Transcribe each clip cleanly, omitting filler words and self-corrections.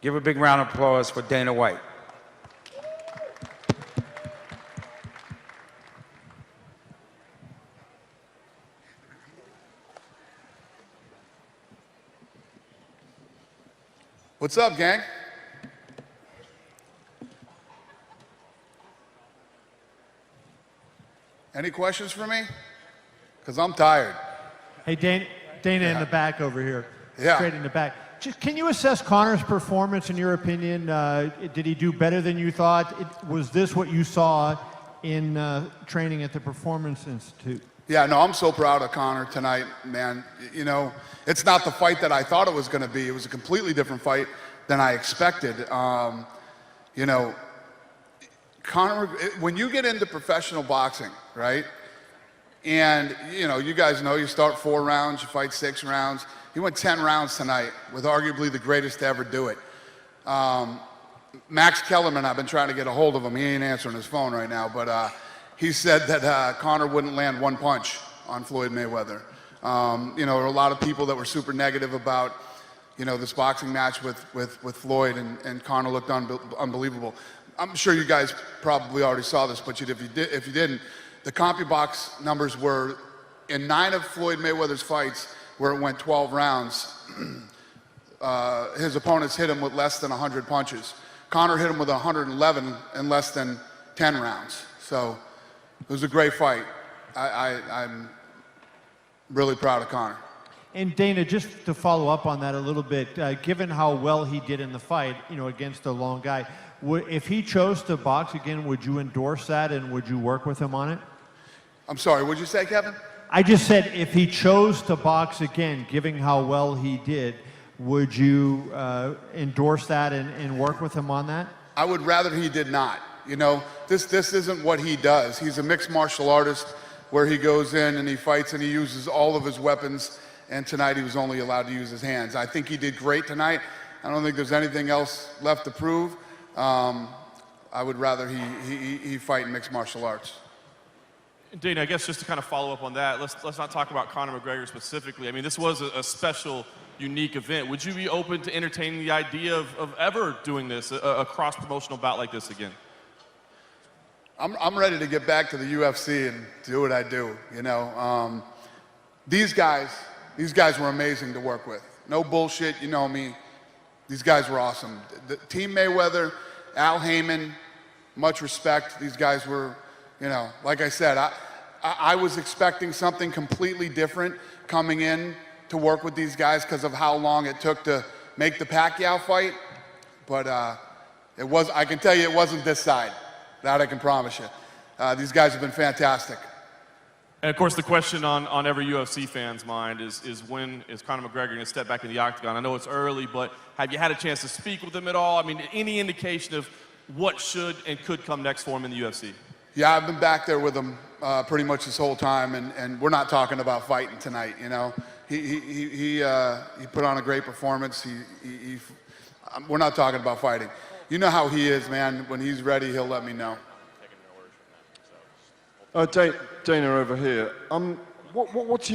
Give a big round of applause for Dana White. What's up, gang? Any questions for me? Because I'm tired. Hey, Dana in the back over here. Yeah. Straight in the back. Just, can you assess Conor's performance in your opinion? Did he do better than you thought? Was this what you saw in training at the Performance Institute? Yeah, no, I'm so proud of Conor tonight, man. You know, it's not the fight that I thought it was going to be. It was a completely different fight than I expected. You know, Conor, when you get into professional boxing, right? And, you know, you guys know you start 4 rounds, you fight 6 rounds. He went 10 rounds tonight with arguably the greatest to ever do it. Max Kellerman, I've been trying to get a hold of him. He ain't answering his phone right now, but he said that Conor wouldn't land 1 punch on Floyd Mayweather. You know, there were a lot of people that were super negative about, you know, this boxing match with Floyd, and Conor looked unbelievable. I'm sure you guys probably already saw this, but if you didn't, the CompuBox numbers were in 9 of Floyd Mayweather's fights where it went 12 rounds, his opponents hit him with less than 100 punches. Conor hit him with 111 in less than 10 rounds. So it was a great fight. I'm really proud of Conor. And Dana, just to follow up on that a little bit, given how well he did in the fight, you know, against a long guy, if he chose to box again, would you endorse that and would you work with him on it? I'm sorry, what'd you say, Kevin? I just said if he chose to box again, given how well he did, would you endorse that and work with him on that? I would rather he did not. You know, this isn't what he does. He's a mixed martial artist where he goes in and he fights and he uses all of his weapons, and tonight he was only allowed to use his hands. I think he did great tonight. I don't think there's anything else left to prove. I would rather he fight in mixed martial arts. Dana, I guess just to kind of follow up on that, let's not talk about Conor McGregor specifically. I mean, this was a special, unique event. Would you be open to entertaining the idea of ever doing this, a cross-promotional bout like this again? I'm ready to get back to the UFC and do what I do, you know. These guys were amazing to work with. No bullshit, you know me. These guys were awesome. Team Mayweather, Al Heyman, much respect. These guys were, you know, like I said, I was expecting something completely different coming in to work with these guys because of how long it took to make the Pacquiao fight. But I can tell you it wasn't this side. That I can promise you. These guys have been fantastic. And of course, the question on every UFC fan's mind is when is Conor McGregor going to step back in the octagon? I know it's early, but have you had a chance to speak with him at all? I mean, any indication of what should and could come next for him in the UFC? Yeah, I've been back there with him pretty much this whole time, and we're not talking about fighting tonight. You know, he put on a great performance. We're not talking about fighting. You know how he is, man. When he's ready, he'll let me know. Dana over here. What's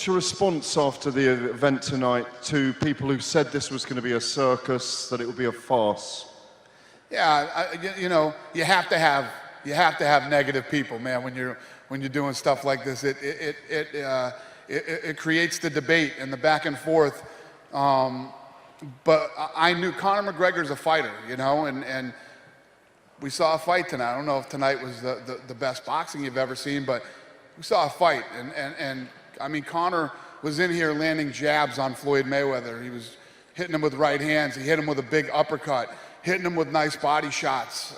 your response after the event tonight to people who said this was going to be a circus, that it would be a farce? Yeah, you know, you have to have negative people, man. When you're doing stuff like this, it creates the debate and the back and forth. But I knew Conor McGregor's a fighter, you know, and we saw a fight tonight. I don't know if tonight was the best boxing you've ever seen, but we saw a fight. And I mean, Conor was in here landing jabs on Floyd Mayweather. He was hitting him with right hands. He hit him with a big uppercut, hitting him with nice body shots.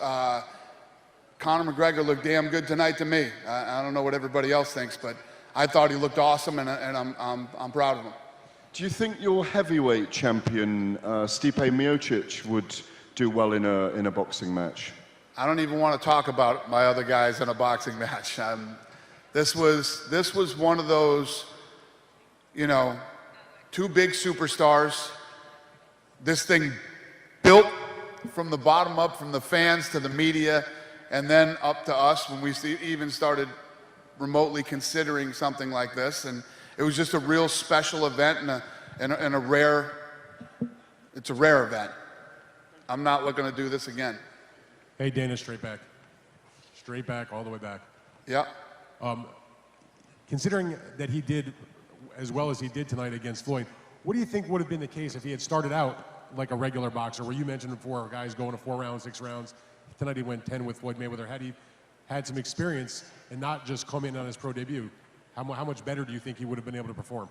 Conor McGregor looked damn good tonight to me. I don't know what everybody else thinks, but I thought he looked awesome, and I'm proud of him. Do you think your heavyweight champion, Stipe Miocic, would do well in a boxing match? I don't even want to talk about my other guys in a boxing match. This was one of those, you know, 2 big superstars. This thing built from the bottom up, from the fans to the media, and then up to us when we even started remotely considering something like this. And it was just a real special event and a rare event. I'm not looking to do this again. Hey, Dana, straight back. Straight back, all the way back. Yeah. Considering that he did as well as he did tonight against Floyd, what do you think would have been the case if he had started out like a regular boxer, where you mentioned before guys going to 4 rounds, 6 rounds? Tonight he went 10 with Floyd Mayweather. Had he had some experience and not just come in on his pro debut, how much better do you think he would have been able to perform?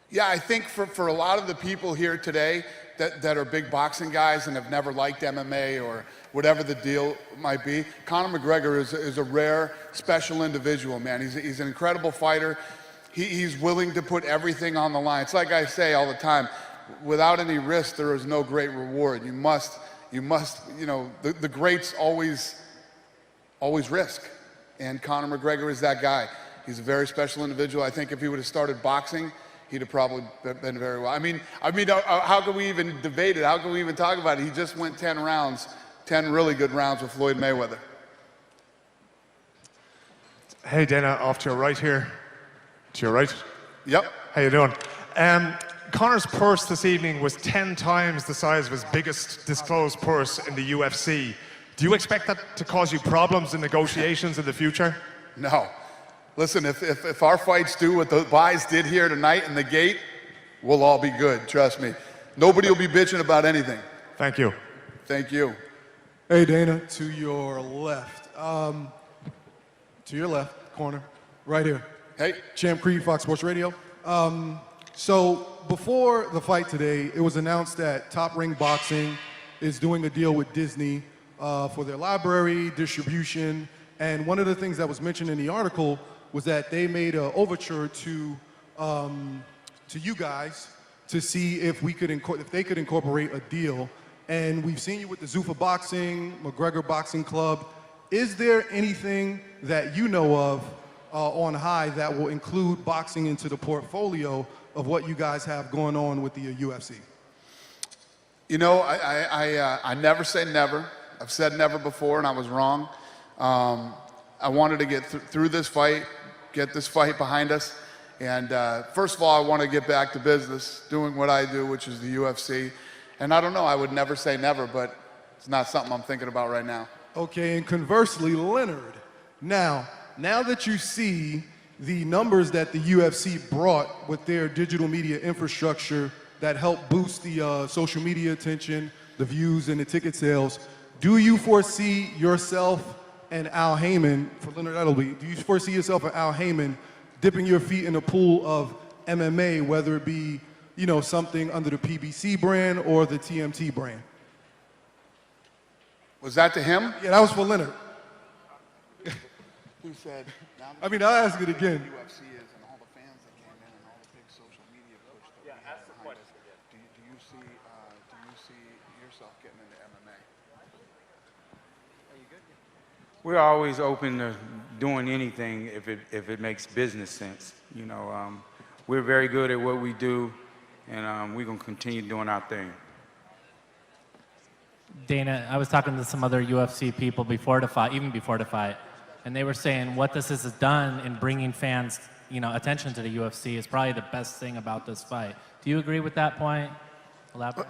Yeah, I think for a lot of the people here today that are big boxing guys and have never liked MMA or whatever the deal might be, Conor McGregor is a rare, special individual, man. He's an incredible fighter. He's willing to put everything on the line. It's like I say all the time, without any risk, there is no great reward. You must, you know, the greats always risk. And Conor McGregor is that guy. He's a very special individual. I think if he would have started boxing, he'd have probably been very well. I mean, how can we even debate it? How can we even talk about it? He just went 10 rounds, 10 really good rounds with Floyd Mayweather. Hey, Dana, off to your right here. To your right. Yep. How you doing? Conor's purse this evening was 10 times the size of his biggest disclosed purse in the UFC. Do you expect that to cause you problems in negotiations in the future? No. Listen, if our fights do what the guys did here tonight in the gate, we'll all be good, trust me. Nobody will be bitching about anything. Thank you. Thank you. Hey, Dana, to your left. To your left, corner, right here. Hey. Champ Creed, Fox Sports Radio. So before the fight today, it was announced that Top Ring Boxing is doing a deal with Disney for their library, distribution, and one of the things that was mentioned in the article was that they made an overture to you guys to see if they could incorporate a deal. And we've seen you with the Zuffa Boxing, McGregor Boxing Club. Is there anything that you know of on high that will include boxing into the portfolio of what you guys have going on with the UFC? You know, I never say never. I've said never before, and I was wrong. I wanted to get through this fight, get this fight behind us. And first of all, I want to get back to business, doing what I do, which is the UFC. And I don't know, I would never say never, but it's not something I'm thinking about right now. Okay, and conversely, Leonard, now that you see the numbers that the UFC brought with their digital media infrastructure that helped boost the social media attention, the views, and the ticket sales, do you foresee yourself and Al Heyman, for Leonard Edelby, do you foresee yourself and Al Heyman dipping your feet in a pool of MMA, whether it be, you know, something under the PBC brand or the TMT brand? Was that to him? Yeah, that was for Leonard. Who said? I mean, I'll ask it again. UFC is and all the fans that came in and all the big social media push that we had behind us. Do you see yourself getting into MMA? We're always open to doing anything if it makes business sense. You know, we're very good at what we do, and we're gonna continue doing our thing. Dana, I was talking to some other UFC people before the fight, even before the fight, and they were saying what this has done in bringing fans, you know, attention to the UFC is probably the best thing about this fight. Do you agree with that point? Elaborate.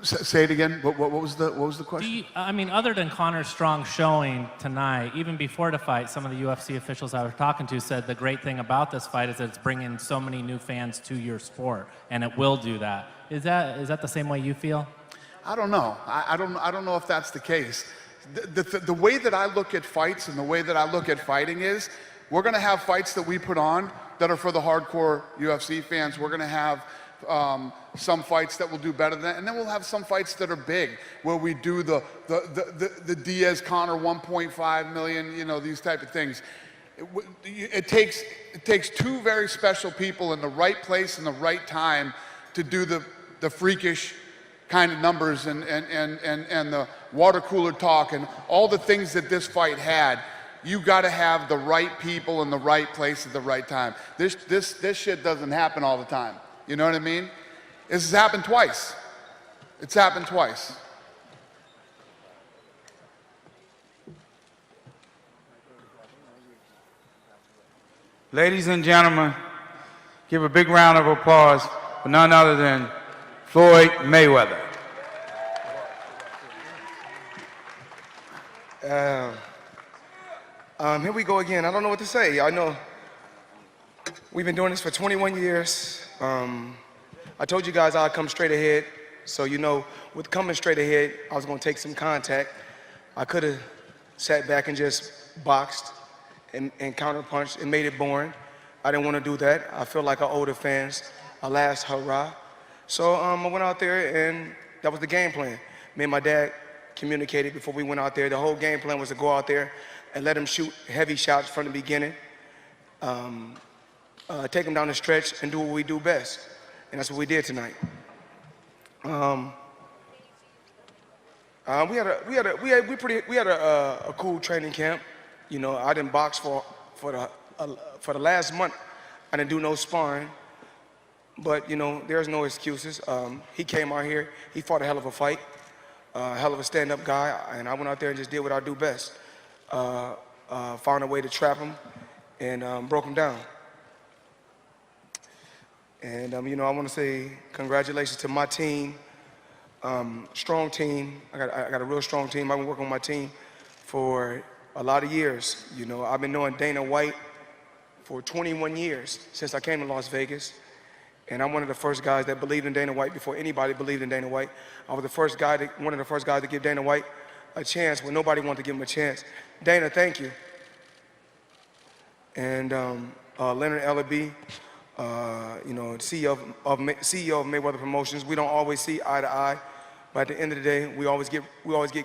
Say it again. What was the question? I mean, other than Conor's strong showing tonight, even before the fight, some of the UFC officials I was talking to said the great thing about this fight is that it's bringing so many new fans to your sport, and it will do that. Is that the same way you feel? I don't know. I don't know if that's the case. The way that I look at fights and the way that I look at fighting is, we're going to have fights that we put on that are for the hardcore UFC fans. We're going to have some fights that will do better than that, and then we'll have some fights that are big, where we do the Diaz-Conor 1.5 million, you know, these type of things. It takes two very special people in the right place and the right time to do the freakish kind of numbers and the water cooler talk and all the things that this fight had. You got to have the right people in the right place at the right time. This shit doesn't happen all the time. You know what I mean? This has happened twice. It's happened twice. Ladies and gentlemen, give a big round of applause for none other than Floyd Mayweather. Here we go again. I don't know what to say. I know we've been doing this for 21 years. I told you guys I'd come straight ahead. So, you know, with coming straight ahead, I was going to take some contact. I could have sat back and just boxed and counterpunched and made it boring. I didn't want to do that. I feel like I owe the fans a last hurrah. So I went out there, and that was the game plan. Me and my dad communicated before we went out there. The whole game plan was to go out there and let him shoot heavy shots from the beginning, take him down the stretch, and do what we do best. And that's what we did tonight. We had a cool training camp. You know, I didn't box for the last month. I didn't do no sparring. But you know, there's no excuses. He came out here. He fought a hell of a fight, hell of a stand-up guy, and I went out there and just did what I do best. Found a way to trap him and broke him down. And you know, I want to say congratulations to my team. Strong team. I got a real strong team. I've been working on my team for a lot of years. You know, I've been knowing Dana White for 21 years since I came to Las Vegas. And I'm one of the first guys that believed in Dana White before anybody believed in Dana White. I was one of the first guys to give Dana White a chance when nobody wanted to give him a chance. Dana, thank you. And Leonard Ellaby, you know, CEO of Mayweather Promotions. We don't always see eye to eye, but at the end of the day, we always get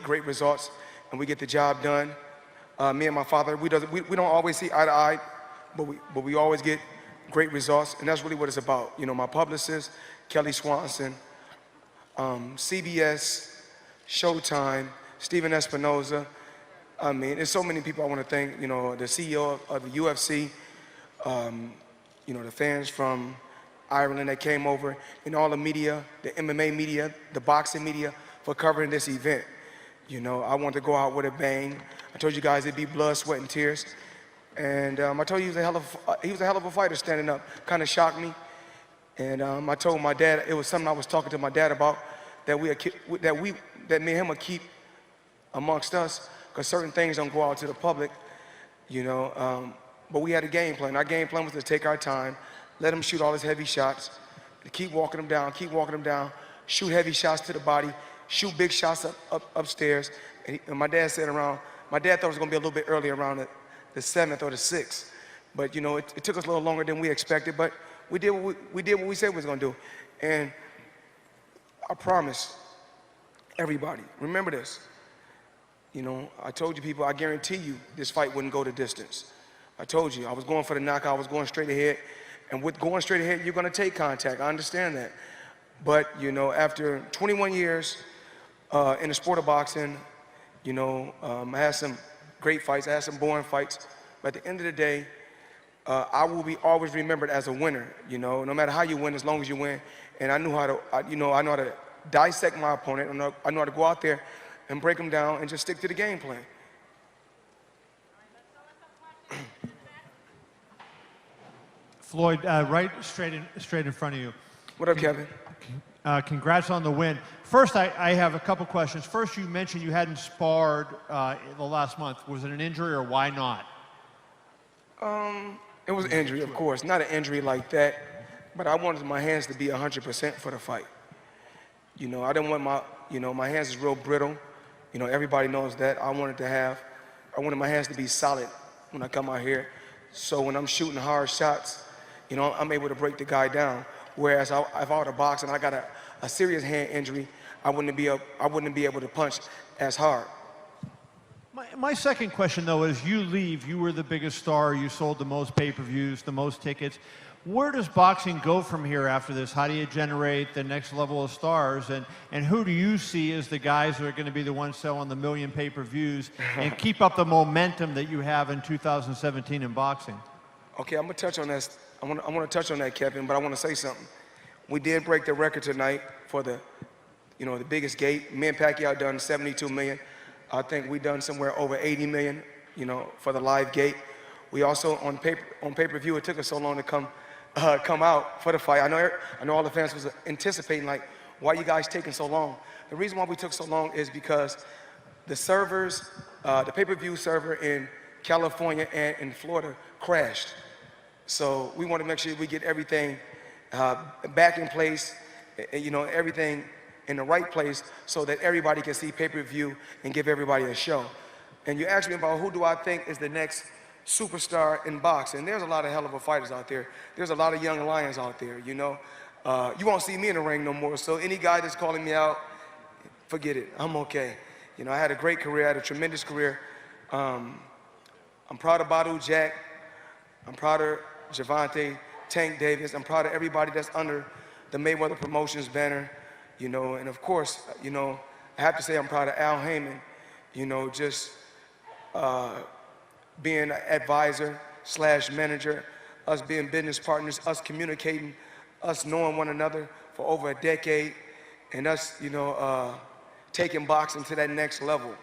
great results, and we get the job done. Me and my father, we don't always see eye to eye, but we always get great results, and that's really what it's about. You know, my publicist, Kelly Swanson, CBS, Showtime, Steven Espinoza. I mean, there's so many people I want to thank. You know, the CEO of the UFC, you know, the fans from Ireland that came over, and all the media, the MMA media, the boxing media, for covering this event. You know, I wanted to go out with a bang. I told you guys it'd be blood, sweat, and tears. And I told you he was a hell of a fighter standing up. Kind of shocked me. And I told my dad, it was something I was talking to my dad about, that me and him would keep amongst us, because certain things don't go out to the public, you know. But we had a game plan. Our game plan was to take our time, let him shoot all his heavy shots, to keep walking him down, shoot heavy shots to the body, shoot big shots upstairs. And my dad thought it was going to be a little bit early, around the 7th or the 6th. But, you know, it took us a little longer than we expected, but we did what we said we was going to do. And I promise everybody, remember this. You know, I told you people, I guarantee you this fight wouldn't go the distance. I told you, I was going for the knockout, I was going straight ahead. And with going straight ahead, you're going to take contact. I understand that. But, you know, after 21 years in the sport of boxing, you know, I had some great fights, I had some boring fights. But at the end of the day, I will be always remembered as a winner, you know, no matter how you win, as long as you win. And I know how to dissect my opponent. I know how to go out there and break them down and just stick to the game plan. Floyd, right straight in front of you. What up, Kevin? Congrats on the win. First, I have a couple questions. First, you mentioned you hadn't sparred the last month. Was it an injury, or why not? It was an injury, of course. Not an injury like that, but I wanted my hands to be 100% for the fight. You know, I didn't want my hands is real brittle. You know, everybody knows that. I wanted my hands to be solid when I come out here. So when I'm shooting hard shots, you know, I'm able to break the guy down. Whereas if I were to box and I got a serious hand injury, I wouldn't be able to punch as hard. My second question, though, is you leave. You were the biggest star. You sold the most pay-per-views, the most tickets. Where does boxing go from here after this? How do you generate the next level of stars? And who do you see as the guys who are going to be the ones selling the million pay-per-views and keep up the momentum that you have in 2017 in boxing? Okay, I'm going to touch on that. I want to touch on that, Kevin, but I want to say something. We did break the record tonight for the biggest gate. Me and Pacquiao done 72 million. I think we done somewhere over 80 million, you know, for the live gate. We also on pay-per-view. It took us so long to come out for the fight. I know all the fans was anticipating, like, why you guys taking so long? The reason why we took so long is because the servers the pay-per-view server in California and in Florida crashed. So we want to make sure we get everything back in place, everything in the right place so that everybody can see pay-per-view and give everybody a show. And you asked me about who do I think is the next superstar in boxing. There's a lot of hell of a fighters out there. There's a lot of young lions out there, you won't see me in the ring no more, so any guy that's calling me out, forget it, I'm okay. I had a great career, I had a tremendous career. I'm proud of Badu Jack, I'm proud of Javante, Tank Davis, I'm proud of everybody that's under the Mayweather Promotions banner, and of course, I have to say I'm proud of Al Heyman, just being an advisor / manager, us being business partners, us communicating, us knowing one another for over a decade, and us, taking boxing to that next level,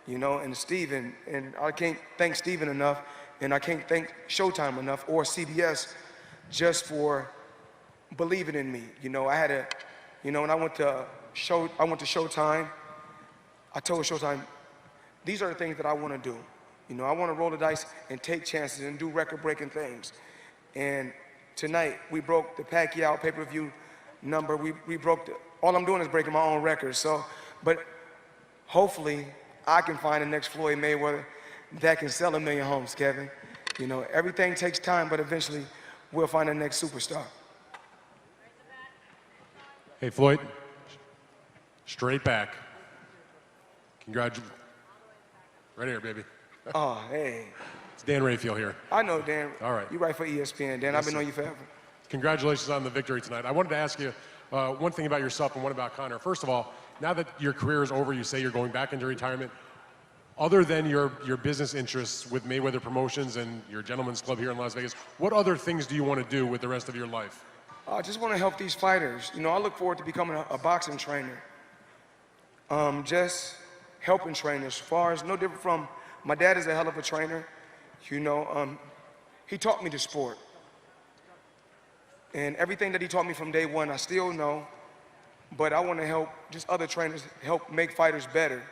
and Steven, and I can't thank Steven enough, and I can't thank Showtime enough or CBS just for believing in me. I had a, when I went to Showtime, I told Showtime, these are the things that I want to do. I want to roll the dice and take chances and do record-breaking things. And tonight, we broke the Pacquiao pay-per-view number. We broke all I'm doing is breaking my own records. So, but hopefully, I can find the next Floyd Mayweather that can sell 1 million homes, Kevin. Everything takes time, but eventually, we'll find the next superstar. Hey, Floyd, straight back. Congratulations. Right here, baby. Oh, hey. It's Dan Rayfield here. I know, Dan. All right. You write for ESPN, Dan. Yes, I've been sir. on you forever. Congratulations on the victory tonight. I wanted to ask you one thing about yourself and one about Conor. First of all, now that your career is over, you say you're going back into retirement. Other than your business interests with Mayweather Promotions and your gentleman's club here in Las Vegas, what other things do you want to do with the rest of your life? I just want to help these fighters. I look forward to becoming a boxing trainer. Just helping trainers, as far as no different from, my dad is a hell of a trainer. He taught me the sport. And everything that he taught me from day one, I still know, but I want to help just other trainers help make fighters better.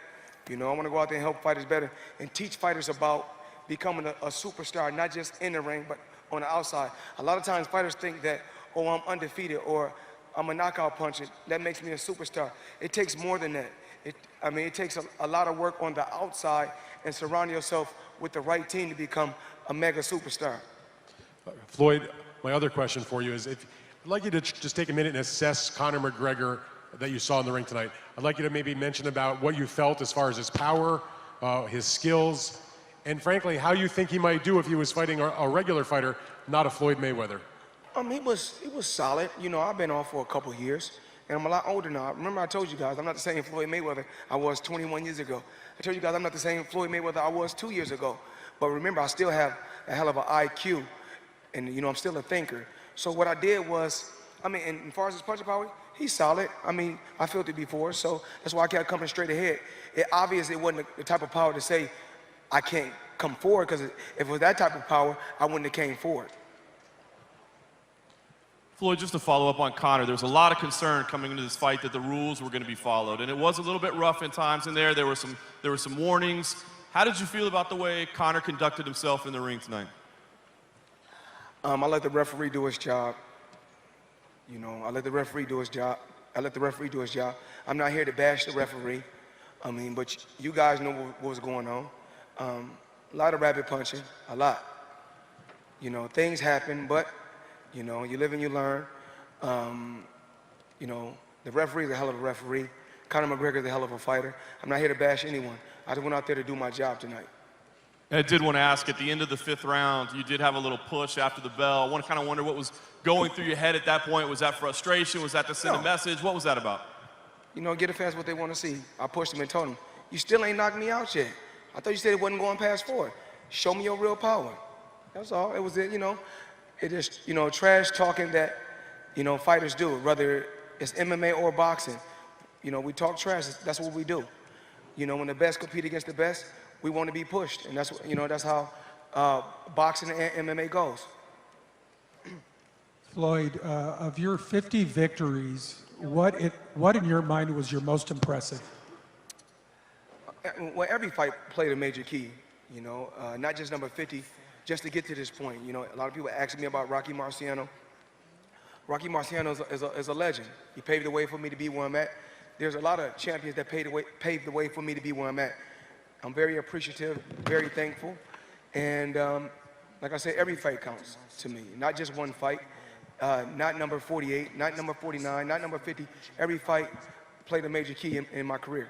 I want to go out there and help fighters better and teach fighters about becoming a superstar, not just in the ring, but on the outside. A lot of times fighters think that, oh, I'm undefeated or I'm a knockout puncher. That makes me a superstar. It takes more than that. It takes a lot of work on the outside and surround yourself with the right team to become a mega superstar. Floyd, my other question for you is, I'd like you to just take a minute and assess Conor McGregor that you saw in the ring tonight. I'd like you to maybe mention about what you felt as far as his power, his skills, and frankly, how you think he might do if he was fighting a regular fighter, not a Floyd Mayweather. He was solid. I've been off for a couple years, and I'm a lot older now. Remember I told you guys, I'm not the same Floyd Mayweather I was 21 years ago. I told you guys I'm not the same Floyd Mayweather I was 2 years ago. But remember, I still have a hell of an IQ, and I'm still a thinker. So what I did was, and as far as his punching power, he's solid. I felt it before, so that's why I kept coming straight ahead. Obviously, it wasn't the type of power to say I can't come forward, because if it was that type of power, I wouldn't have came forward. Floyd, just to follow up on Conor, there was a lot of concern coming into this fight that the rules were going to be followed, and it was a little bit rough in times in there. There were some warnings. How did you feel about the way Conor conducted himself in the ring tonight? I let the referee do his job. I let the referee do his job. I'm not here to bash the referee. But you guys know what was going on. A lot of rabbit punching, a lot. Things happen, but you live and you learn. The referee's a hell of a referee. Conor McGregor's a hell of a fighter. I'm not here to bash anyone. I just went out there to do my job tonight. I did want to ask, at the end of the 5th round, you did have a little push after the bell. I want to kind of wonder what was going through your head at that point. Was that frustration? Was that to send a message? What was that about? Get the fans what they want to see. I pushed them and told them, you still ain't knocked me out yet. I thought you said it wasn't going past 4. Show me your real power. That's all. It was it, It is, trash talking that, fighters do, whether it's MMA or boxing. We talk trash. That's what we do. When the best compete against the best, we want to be pushed, and that's that's how boxing and MMA goes. Floyd, of your 50 victories, what in your mind was your most impressive? Well, every fight played a major key, you know, not just number 50, just to get to this point. You know, a lot of people ask me about Rocky Marciano. Rocky Marciano is a legend. He paved the way for me to be where I'm at. There's a lot of champions that paved the way for me to be where I'm at. I'm very appreciative, very thankful, and like I said, every fight counts to me, not just one fight, not number 48, not number 49, not number 50. Every fight played a major key in my career.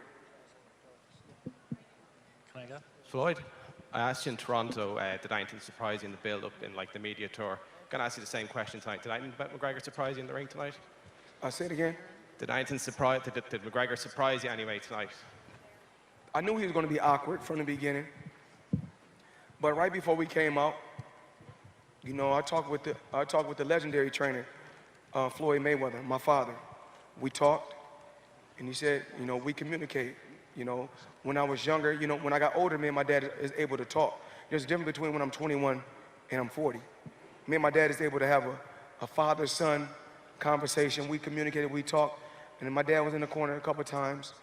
Can I go? Floyd, I asked you in Toronto, did anything surprise you in the build-up in like the media tour? I'm gonna ask you the same question tonight. Did anything about McGregor surprise you in the ring tonight? I'll say it again. Did anything surprise? Did McGregor surprise you anyway tonight? I knew he was going to be awkward from the beginning, but right before we came out, you know, I talked with the legendary trainer, Floyd Mayweather, my father. We talked, and he said, you know, we communicate. You know, when I was younger, you know, when I got older, me and my dad is able to talk. There's a difference between when I'm 21 and I'm 40. Me and my dad is able to have a father-son conversation. We communicated, we talked, and then my dad was in the corner a couple times,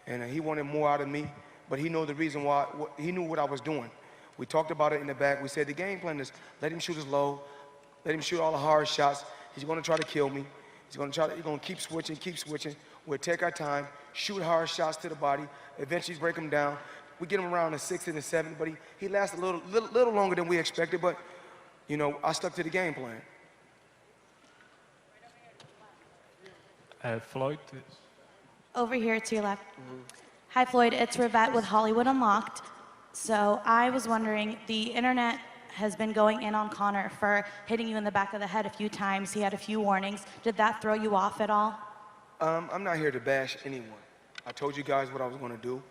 and he wanted more out of me, but he knew the reason why. He knew what I was doing. We talked about it in the back. We said the game plan is let him shoot us low, let him shoot all the hard shots. He's going to try to kill me. He's going to keep switching, keep switching. We'll take our time, shoot hard shots to the body, eventually break him down. We get him around the 6th and the 7th, but he lasted a little longer than we expected, but you know, I stuck to the game plan. Floyd? Over here to your left. Hi, Floyd. It's Rivette with Hollywood Unlocked. So I was wondering, the internet has been going in on Conor for hitting you in the back of the head a few times. He had a few warnings. Did that throw you off at all? I'm not here to bash anyone. I told you guys what I was going to do.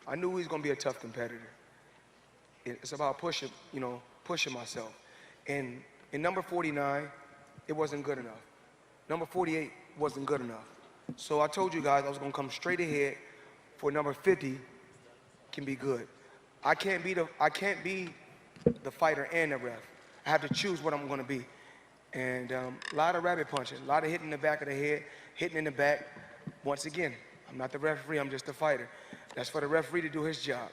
I knew he was going to be a tough competitor. It's about pushing myself. And in number 49, it wasn't good enough. Number 48 wasn't good enough. So I told you guys I was going to come straight ahead for number 50 can be good. I can't be the fighter and the ref. I have to choose what I'm going to be. And a lot of rabbit punching, a lot of hitting in the back of the head, hitting in the back. Once again, I'm not the referee, I'm just a fighter. That's for the referee to do his job.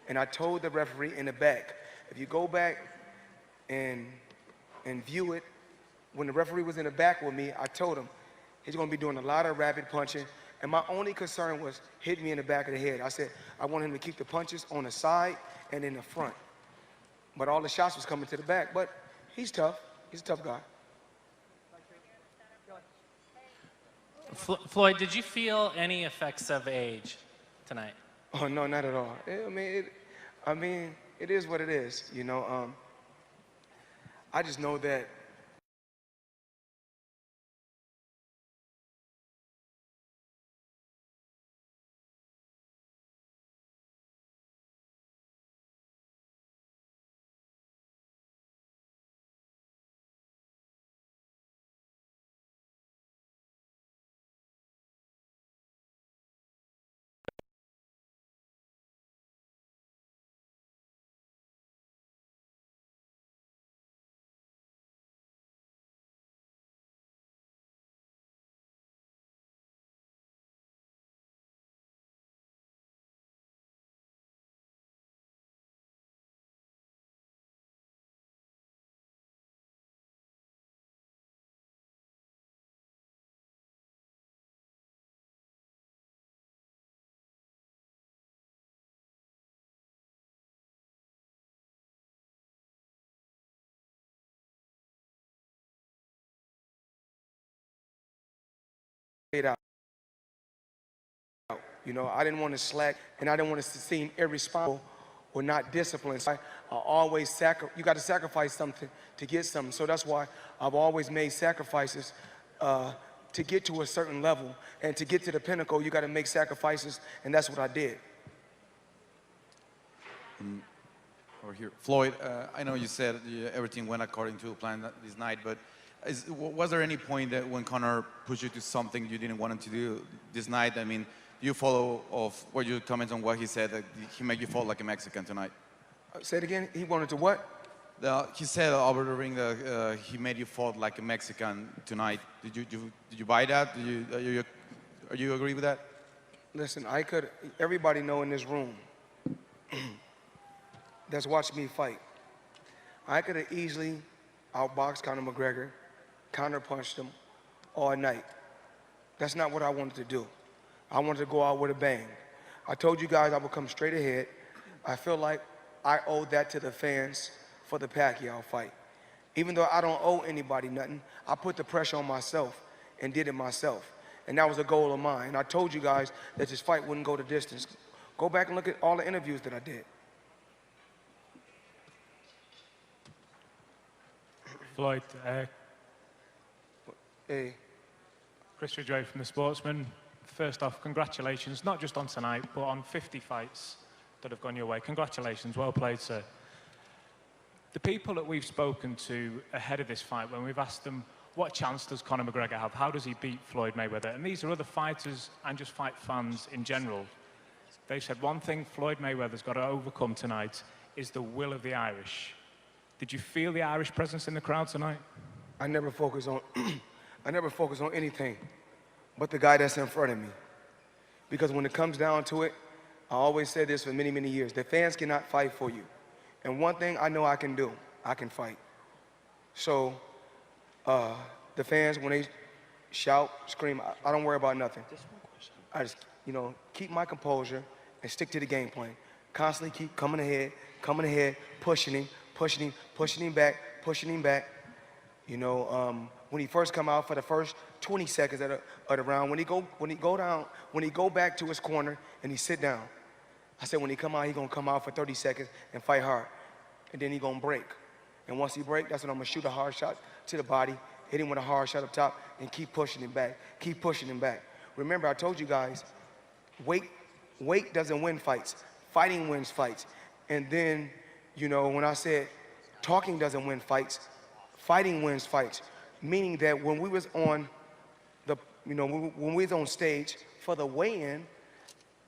And I told the referee in the back, if you go back and view it, when the referee was in the back with me, I told him he's going to be doing a lot of rapid punching. And my only concern was hitting me in the back of the head. I said, I want him to keep the punches on the side and in the front. But all the shots was coming to the back. But he's tough. He's a tough guy. Floyd, did you feel any effects of age tonight? Oh, no, not at all. I mean, it is what it is, you know. I just know that out. You know, I didn't want to slack, and I didn't want to seem irresponsible or not disciplined. So I always you got to sacrifice something to get something. So that's why I've always made sacrifices to get to a certain level. And to get to the pinnacle, you got to make sacrifices, and that's what I did. Over here. Floyd, I know you said everything went according to plan this night, but was there any point that when Conor pushed you to something you didn't want him to do this night? I mean, do you follow off what your comments on what he said, that he made you fall like a Mexican tonight? Say it again. He wanted to what? He said over the ring that he made you fall like a Mexican tonight. Did you buy that? Do you agree with that? Listen, everybody know in this room that's watched me fight, I could have easily outboxed Conor McGregor, counterpunched him all night. That's not what I wanted to do. I wanted to go out with a bang. I told you guys I would come straight ahead. I feel like I owe that to the fans for the Pacquiao fight. Even though I don't owe anybody nothing, I put the pressure on myself and did it myself. And that was a goal of mine. And I told you guys that this fight wouldn't go the distance. Go back and look at all the interviews that I did. Floyd, Hey. Chris Ridgway from The Sportsman. First off, congratulations, not just on tonight, but on 50 fights that have gone your way. Congratulations, well played, sir. The people that we've spoken to ahead of this fight, when we've asked them, what chance does Conor McGregor have? How does he beat Floyd Mayweather? And these are other fighters and just fight fans in general. They said one thing Floyd Mayweather's got to overcome tonight is the will of the Irish. Did you feel the Irish presence in the crowd tonight? I never focus on anything but the guy that's in front of me. Because when it comes down to it, I always said this for many, many years, the fans cannot fight for you. And one thing I know I can do, I can fight. So the fans, when they shout, scream, I don't worry about nothing. I just, keep my composure and stick to the game plan. Constantly keep coming ahead, pushing him back. When he first come out for the first 20 seconds of the round, when he go back to his corner and he sit down, I said when he come out, he gonna come out for 30 seconds and fight hard, and then he gonna break. And once he break, that's when I'm gonna shoot a hard shot to the body, hit him with a hard shot up top, and keep pushing him back. Remember, I told you guys, weight doesn't win fights. Fighting wins fights. And then, when I said talking doesn't win fights, fighting wins fights. Meaning that when we was on when we was on stage for the weigh-in,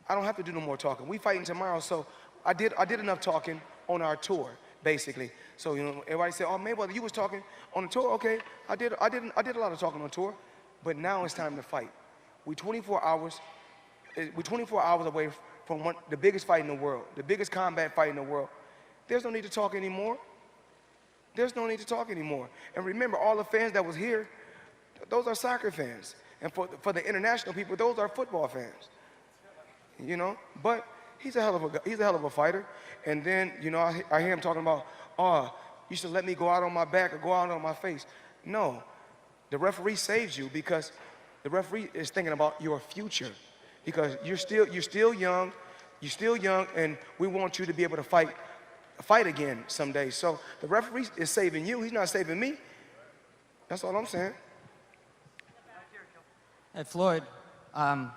I don't have to do no more talking. We fighting tomorrow, so I did enough talking on our tour, basically. So everybody said, "Oh, Mayweather, you was talking on the tour." Okay, I did a lot of talking on tour, but now it's time to fight. We're 24 hours away from the biggest fight in the world, the biggest combat fight in the world. There's no need to talk anymore. And remember, all the fans that was here, those are soccer fans. And for the international people, those are football fans. But he's a hell of a fighter. And then, I hear him talking about, oh, you should let me go out on my back or go out on my face. No, the referee saves you because the referee is thinking about your future. Because you're still young, and we want you to be able to fight again someday. So the referee is saving you. He's not saving me. That's all I'm saying. Hey, Floyd, I'll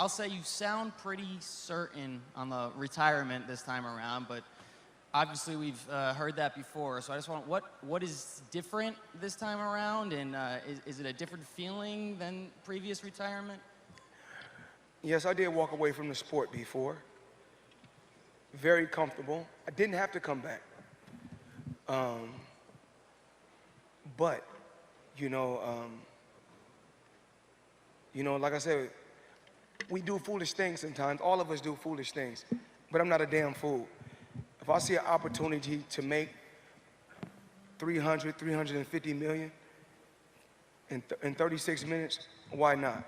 say you sound pretty certain on the retirement this time around, but obviously we've heard that before. So I just want, what is different this time around, and is it a different feeling than previous retirement? Yes, I did walk away from the sport before. Very comfortable. I didn't have to come back. But, like I said, we do foolish things sometimes. All of us do foolish things. But I'm not a damn fool. If I see an opportunity to make 350 million in 36 minutes, why not?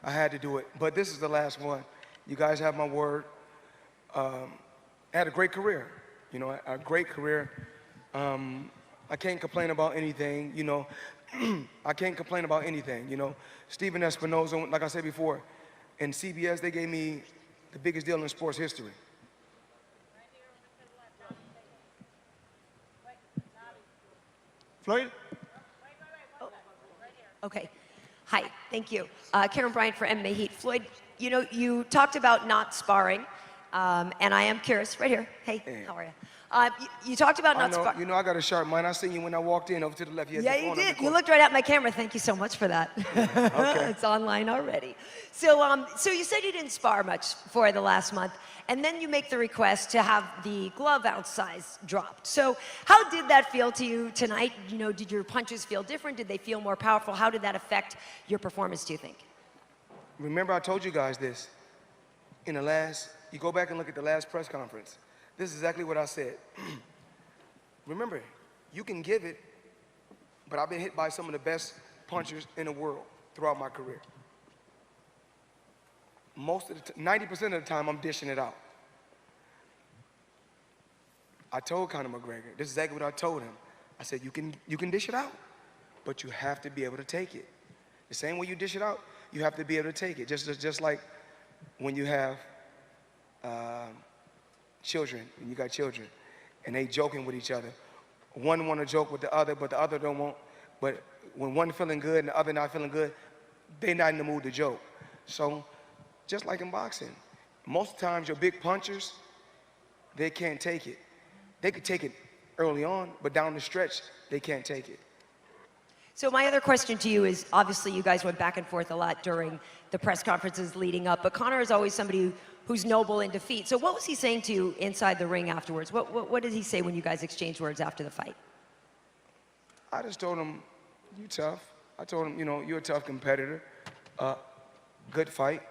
I had to do it. But this is the last one. You guys have my word. I had a great career, a great career. I can't complain about anything, I can't complain about anything, Stephen Espinoza, like I said before, in CBS, they gave me the biggest deal in sports history. Floyd? Okay. Hi, thank you. Karen Bryant for MMA Heat. Floyd, you talked about not sparring, and I am curious, right here. Hey, how are you? You talked about not sparring. I got a sharp mind. I seen you when I walked in over to the left. Yeah, you did. You looked right at my camera. Thank you so much for that. Okay. It's online already. So you said you didn't spar much for the last month, and then you make the request to have the glove ounce size dropped. So how did that feel to you tonight? Did your punches feel different? Did they feel more powerful? How did that affect your performance, do you think? Remember, I told you guys this. you go back and look at the last press conference. This is exactly what I said. Remember, you can give it, but I've been hit by some of the best punchers in the world throughout my career. 90% of the time, I'm dishing it out. I told Conor McGregor, this is exactly what I told him. I said, you can dish it out, but you have to be able to take it. The same way you dish it out, you have to be able to take it. Just like when you have children, when you got children, and they joking with each other. One want to joke with the other, but the other don't want. But when one feeling good and the other not feeling good, they not in the mood to joke. So, just like in boxing, most times your big punchers, they can't take it. They could take it early on, but down the stretch, they can't take it. So my other question to you is, obviously you guys went back and forth a lot during the press conferences leading up, but Conor is always somebody who's noble in defeat. So what was he saying to you inside the ring afterwards? What did he say when you guys exchanged words after the fight? I just told him, you tough. I told him, you're a tough competitor. Good fight.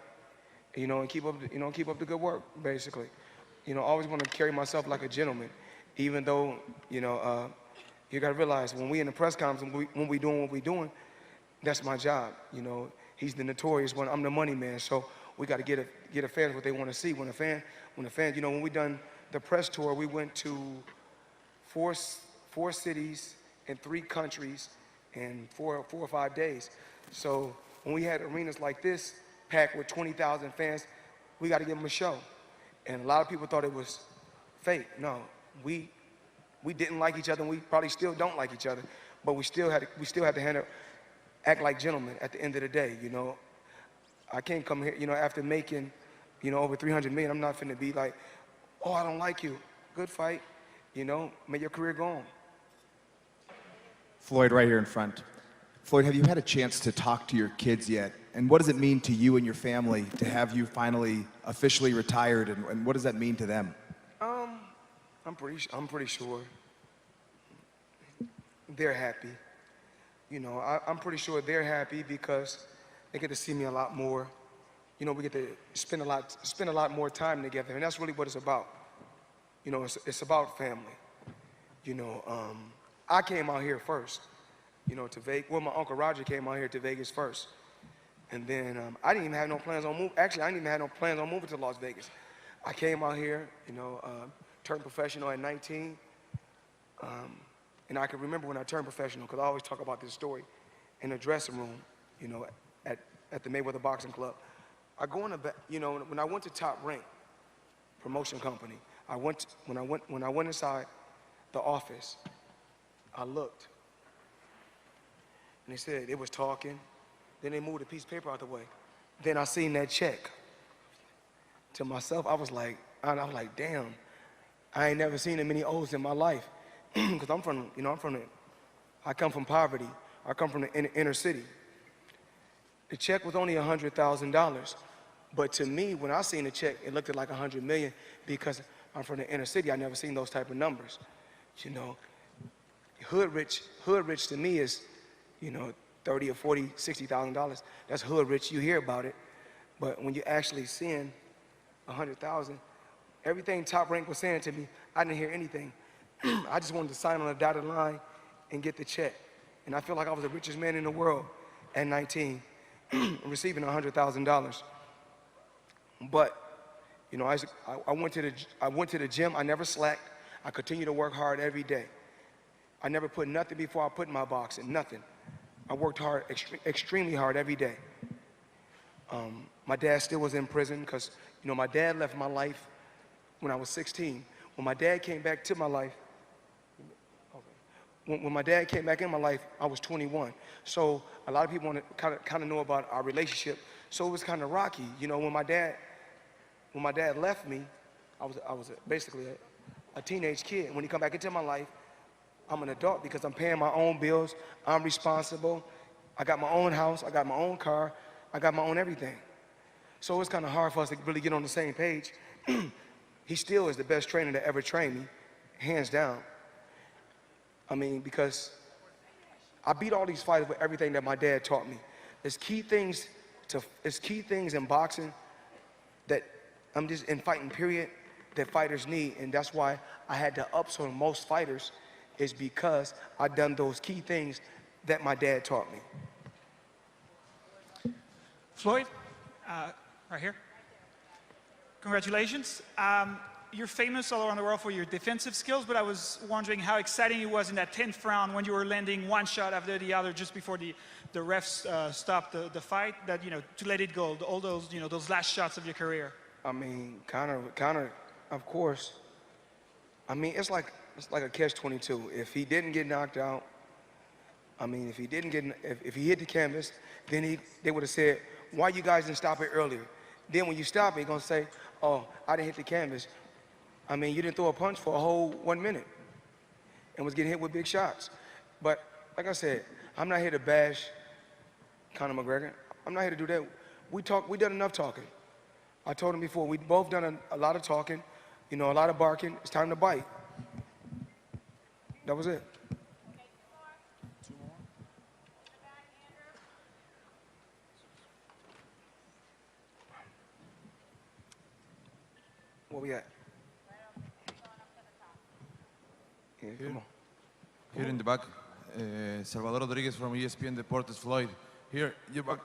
And keep up the good work, basically. Always want to carry myself like a gentleman, even though, you got to realize when we in the press conference, when we doing what we doing, that's my job. He's the notorious one. I'm the money man. So we got to get a fans what they want to see. When a fan, when we done the press tour, we went to four cities in 3 countries in 4 or 5 days. So when we had arenas like this packed with 20,000 fans, we got to give them a show. And a lot of people thought it was fake. No, we didn't like each other, and we probably still don't like each other, but we still had to act like gentlemen at the end of the day. I can't come here, after making, over 300 million. I'm not finna be like, oh, I don't like you. Good fight, may your career go on. Floyd, right here in front. Floyd, have you had a chance to talk to your kids yet? And what does it mean to you and your family to have you finally officially retired, and what does that mean to them? I'm pretty sure they're happy. I'm pretty sure they're happy because they get to see me a lot more. We get to spend a lot more time together, and that's really what it's about. It's about family. I came out here first, to Vegas. Well, my Uncle Roger came out here to Vegas first. And then I didn't even have no plans on moving. Actually, I didn't even have no plans on moving to Las Vegas. I came out here, turned professional at 19. And I can remember when I turned professional, because I always talk about this story, in the dressing room, at the Mayweather Boxing Club. I go in the back, when I went to Top Rank promotion company, when I went inside the office, I looked. And they said, it was talking. Then they moved a piece of paper out the way. Then I seen that check. To myself, I was like, damn, I ain't never seen that many O's in my life. Because I come from poverty. I come from the inner city. The check was only $100,000. But to me, when I seen the check, it looked like 100 million because I'm from the inner city. I never seen those type of numbers. Hood rich to me is, $30 or $40, $60,000. That's hood rich. You hear about it, but when you're actually seeing 100,000, everything Top Rank was saying to me, I didn't hear anything. I just wanted to sign on a dotted line and get the check, and I feel like I was the richest man in the world at 19, receiving $100,000. But I went to the gym. I never slacked. I continued to work hard every day. I never put nothing before I put in my boxing. Nothing. I worked hard, extremely hard every day. My dad still was in prison because, my dad left my life when I was 16. When my dad came back to my life, when my dad came back in my life, I was 21. So a lot of people want to kind of know about our relationship. So it was kind of rocky. When my dad left me, I was basically a teenage kid. When he come back into my life, I'm an adult because I'm paying my own bills. I'm responsible. I got my own house. I got my own car. I got my own everything. So it's kind of hard for us to really get on the same page. He still is the best trainer to ever train me, hands down. Because I beat all these fighters with everything that my dad taught me. There's key things in boxing that I'm just in fighting period that fighters need, and that's why I had to ups on most fighters, is because I done those key things that my dad taught me. Floyd, right here. Congratulations. You're famous all around the world for your defensive skills, but I was wondering how exciting it was in that 10th round when you were landing one shot after the other just before the refs stopped the fight, that, to let it go, all those, those last shots of your career. I mean, Conor, of course. I mean, it's like a catch-22. If he didn't get knocked out, I mean, if he hit the canvas, then they would have said, why you guys didn't stop it earlier? Then when you stop it, you're gonna say, oh, I didn't hit the canvas. I mean, you didn't throw a punch for a whole 1 minute and was getting hit with big shots. But like I said, I'm not here to bash Conor McGregor. I'm not here to do that. We done enough talking. I told him before, we both done a lot of talking, a lot of barking. It's time to bite. That was it. Where we at? Yeah, come on. Here in the back, Salvador Rodriguez from ESPN Deportes. Floyd, here, you're back.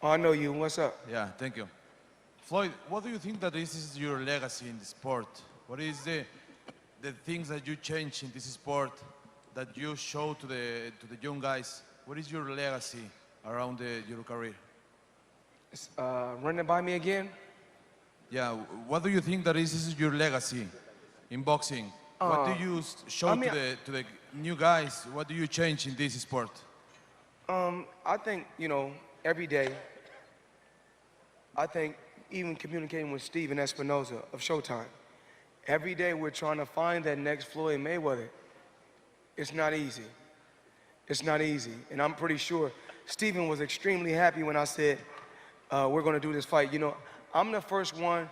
Oh, I know you. What's up? Yeah, thank you. Floyd, what do you think that this is your legacy in the sport? What is the things that you change in this sport that you show to the young guys? What is your legacy around your career? Run it by me again? Yeah, what do you think that this is your legacy in boxing? What do you show to the new guys? What do you change in this sport? I think, every day, I think even communicating with Steven Espinoza of Showtime, every day we're trying to find that next Floyd Mayweather. It's not easy. It's not easy. And I'm pretty sure Steven was extremely happy when I said, we're going to do this fight. I'm the first one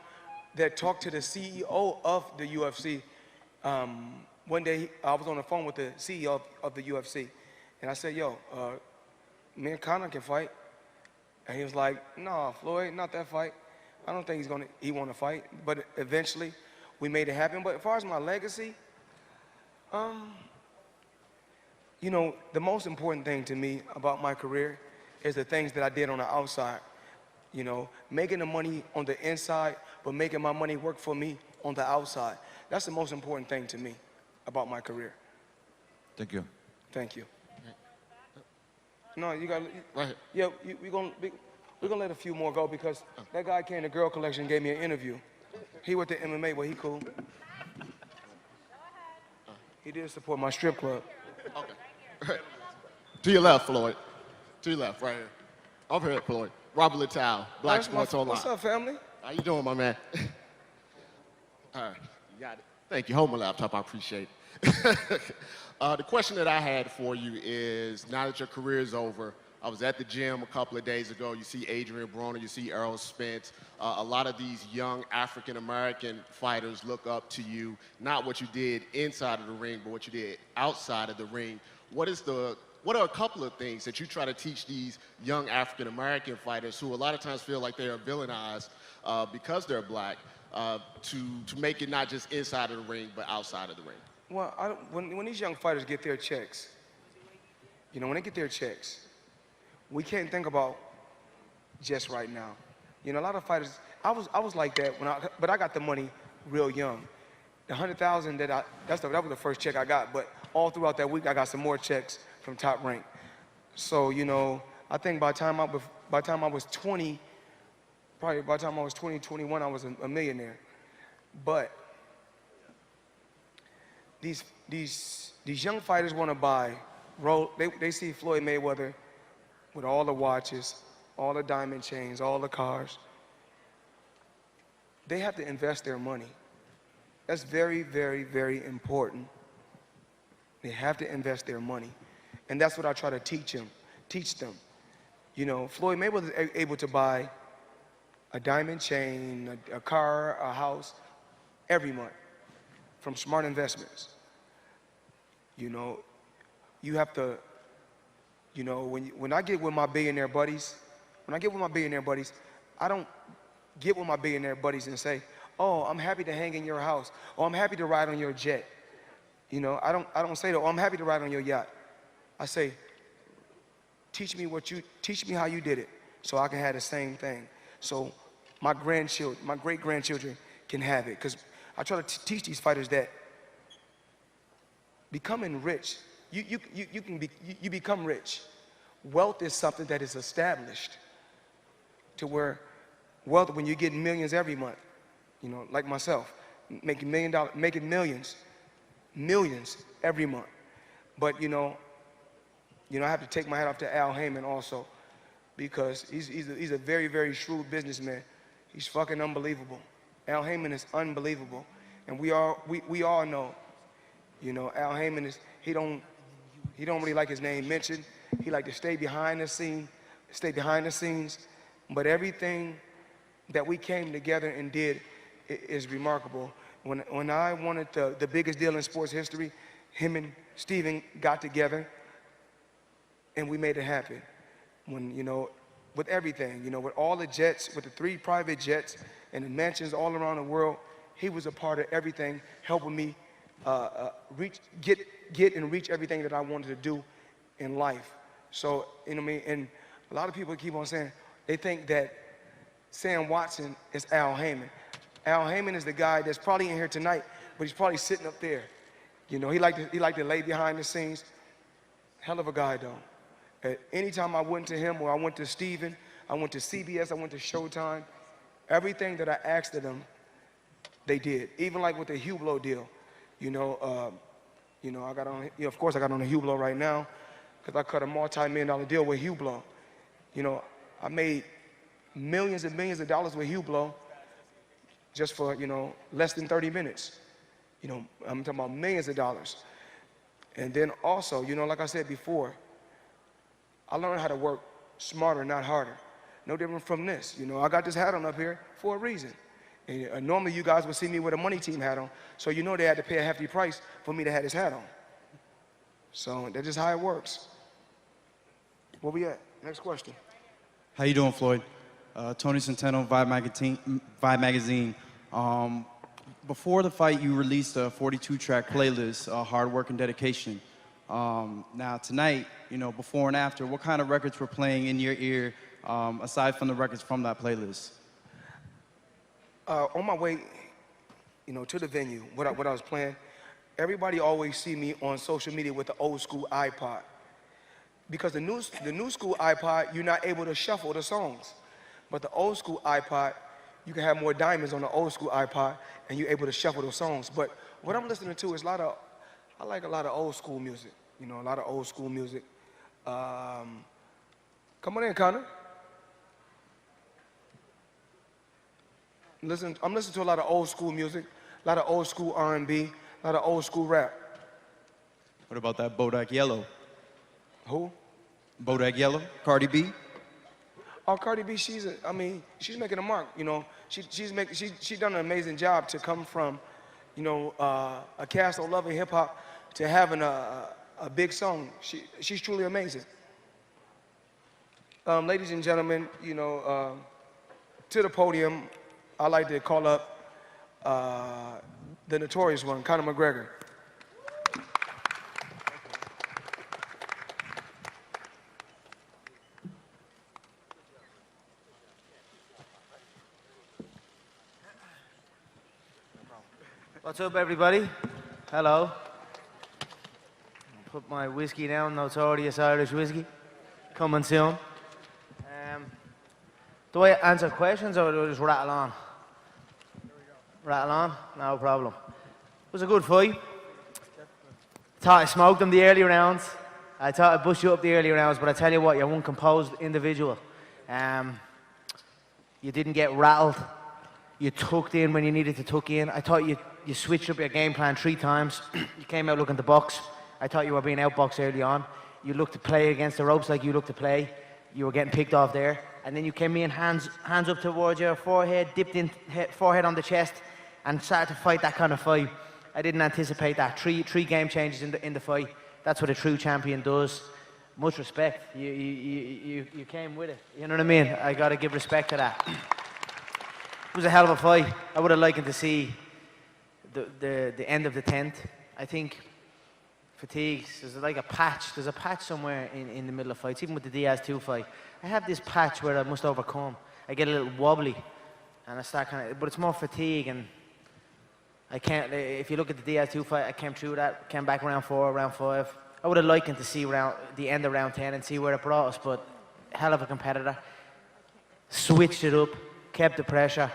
that talked to the CEO of the UFC. One day, I was on the phone with the CEO of the UFC, and I said, yo, me and Conor can fight. And he was like, no, Floyd, not that fight. I don't think he want to fight. But eventually, we made it happen. But as far as my legacy, the most important thing to me about my career is the things that I did on the outside. Making the money on the inside, but making my money work for me on the outside. That's the most important thing to me about my career. Thank you. Thank you. No, you got right. Yeah, we're gonna let a few more go because that guy came to Girl Collection, gave me an interview. He went to MMA, but he cool. He did support my strip club. Okay. To your left, Floyd. To your left, right here. Over here, Floyd. Robert Littal, Black Sports Online. What's up, family? How you doing, my man? All right, you got it. Thank you. Hold my laptop. I appreciate it. The question that I had for you is, now that your career is over, I was at the gym a couple of days ago. You see Adrian Broner, you see Errol Spence. A lot of these young African-American fighters look up to you, not what you did inside of the ring, but what you did outside of the ring. What are a couple of things that you try to teach these young African-American fighters who a lot of times feel like they are villainized because they're black, to make it not just inside of the ring, but outside of the ring? Well, when these young fighters get their checks, when they get their checks, we can't think about just right now. A lot of fighters, I was like that but I got the money real young. The $100,000 that was the first check I got, but all throughout that week I got some more checks from Top Rank. So, I think by the time I was 20, probably by the time I was 20, 21, I was a millionaire. But these young fighters want to buy, they see Floyd Mayweather with all the watches, all the diamond chains, all the cars. They have to invest their money. That's very, very, very important. They have to invest their money. And that's what I try to teach them. Floyd Mayweather is able to buy a diamond chain, a car, a house, every month from smart investments. You have to, when I get with my billionaire buddies, I don't get with my billionaire buddies and say, oh, I'm happy to hang in your house, or I'm happy to ride on your jet. You know, I don't say that, oh, I'm happy to ride on your yacht. I say, teach me how you did it, so I can have the same thing. So my great-grandchildren can have it. Because I try to teach these fighters that becoming rich, you become rich. Wealth is something that is established to where wealth, when you get millions every month, you know, like myself, making millions every month. But you know, I have to take my hat off to Al Heyman also, because he's a very, very shrewd businessman. He's fucking unbelievable. Al Heyman is unbelievable, and we all know, you know, Al Heyman he don't really like his name mentioned. He like to stay behind the scenes, but everything that we came together and did is remarkable. When I wanted the biggest deal in sports history, him and Steven got together and we made it happen. When, you know, with everything, you know, with all the jets, with the 3 private jets and the mansions all around the world, he was a part of everything, helping me get and reach everything that I wanted to do in life. So, you know what I mean? And a lot of people keep on saying, they think that Sam Watson is Al Heyman. Al Heyman is the guy that's probably in here tonight, but he's probably sitting up there. You know, he like to lay behind the scenes. Hell of a guy, though. Anytime I went to him or I went to Steven, I went to CBS, I went to Showtime, everything that I asked of them, they did. Even like with the Hublot deal. You know, I got on, you know, of course I got on the Hublot right now because I cut a multi-million-dollar deal with Hublot. You know, I made millions and millions of dollars with Hublot just for, you know, less than 30 minutes. You know, I'm talking about millions of dollars. And then also, you know, like I said before, I learned how to work smarter, not harder. No different from this. You know, I got this hat on up here for a reason. And normally you guys would see me with a money team hat on, so you know they had to pay a hefty price for me to have this hat on. So that's just how it works. Where we at? Next question. How you doing, Floyd? Tony Centeno, Vibe Magazine. Before the fight, you released a 42-track playlist, Hard Work and Dedication. Now tonight, you know, before and after, what kind of records were playing in your ear, aside from the records from that playlist? On my way, you know, to the venue, what I was playing, everybody always see me on social media with the old school iPod. Because the new school iPod, you're not able to shuffle the songs. But the old school iPod, you can have more diamonds on the old school iPod and you're able to shuffle those songs. But what I'm listening to is I like a lot of old school music, you know, a lot of old school music. Come on in, Connor. I'm listening to a lot of old school music, a lot of old school R&B, a lot of old school rap. What about that Bodak Yellow? Who? Bodak Yellow, Cardi B? Oh, Cardi B, she's making a mark, you know. She done an amazing job to come from, you know, a cast of loving hip hop to having a big song. She's truly amazing. Ladies and gentlemen, you know, to the podium, I'd like to call up the notorious one, Conor McGregor. What's up, everybody? Hello. Put my whiskey down, Notorious Irish whiskey. Coming soon. Do I answer questions or do I just rattle on? Rattle on? No problem. It was a good fight. Thought I smoked them the early rounds. I thought I bushed you up the early rounds, but I tell you what, you're one composed individual. You didn't get rattled. You tucked in when you needed to tuck in. I thought you switched up your game plan 3 times. You came out looking to box. I thought you were being outboxed early on. You looked to play against the ropes like you looked to play. You were getting picked off there. And then you came in, hands up towards your forehead, dipped in forehead on the chest, and started to fight that kind of fight. I didn't anticipate that. Three game changes in the fight. That's what a true champion does. Much respect. You came with it. You know what I mean? I got to give respect to that. It was a hell of a fight. I would have liked to see the end of the 10th. I think fatigue, there's like a patch. There's a patch somewhere in the middle of fights, even with the Diaz 2 fight. I have this patch where I must overcome. I get a little wobbly, and I start but it's more fatigue, and I can't, if you look at the Diaz 2 fight, I came through that, came back round 4, round 5. I would have liked to see the end of round 10 and see where it brought us, but hell of a competitor. Switched it up, kept the pressure.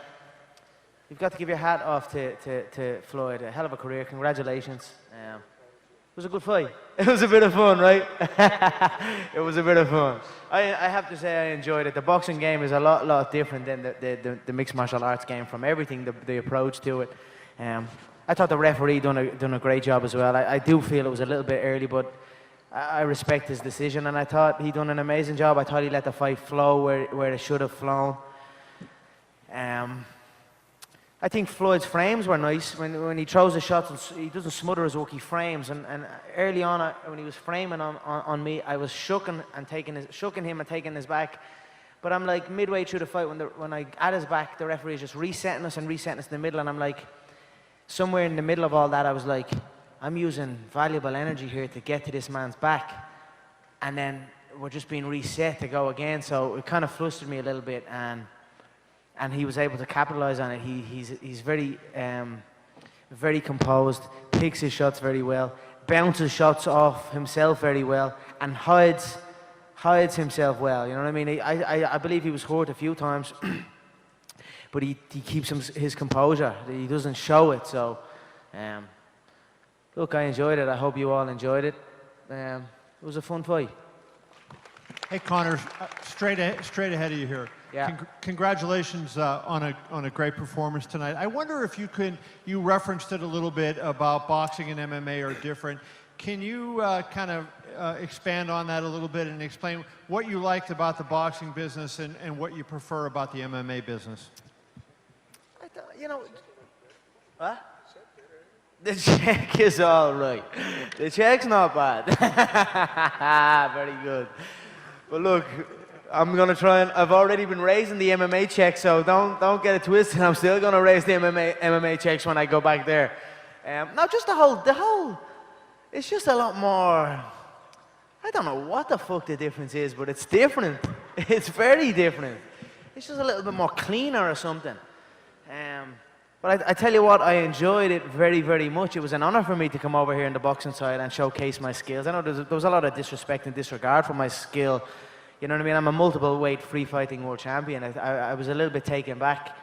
You've got to give your hat off to Floyd. A hell of a career. Congratulations. It was a good fight. It was a bit of fun, right? It was a bit of fun. I have to say I enjoyed it. The boxing game is a lot different than the mixed martial arts game from everything, the approach to it. I thought the referee done a great job as well. I do feel it was a little bit early, but I respect his decision, and I thought he done an amazing job. I thought he let the fight flow where it should have flown. I think Floyd's frames were nice. When he throws the shots, he doesn't smother his work, he frames. And early on, when he was framing on me, I was shooking him and taking his back. But I'm like midway through the fight, when I at his back, the referee is just resetting us in the middle, and I'm like, somewhere in the middle of all that, I was like, I'm using valuable energy here to get to this man's back, and then we're just being reset to go again. So it kind of flustered me a little bit, and he was able to capitalize on it. He's very very composed, picks his shots very well, bounces shots off himself very well, and hides himself well. You know what I mean? I believe he was hurt a few times, but he keeps his composure. He doesn't show it. So, look, I enjoyed it. I hope you all enjoyed it. It was a fun fight. Hey, Conor, straight ahead of you here. Yeah. Congratulations on a great performance tonight. I wonder if you referenced it a little bit about boxing and MMA are different. Can you kind of expand on that a little bit and explain what you liked about the boxing business and what you prefer about the MMA business? What? The check is all right. The check's not bad. Very good. But look, I'm gonna try and I've already been raising the MMA check, so don't get it twisted. I'm still gonna raise the MMA checks when I go back there. No, just the whole. It's just a lot more. I don't know what the fuck the difference is, but it's different. It's very different. It's just a little bit more cleaner or something. But I tell you what, I enjoyed it very, very much. It was an honor for me to come over here in the boxing side and showcase my skills. I know there was a lot of disrespect and disregard for my skill. You know what I mean? I'm a multiple weight free fighting world champion. I was a little bit taken back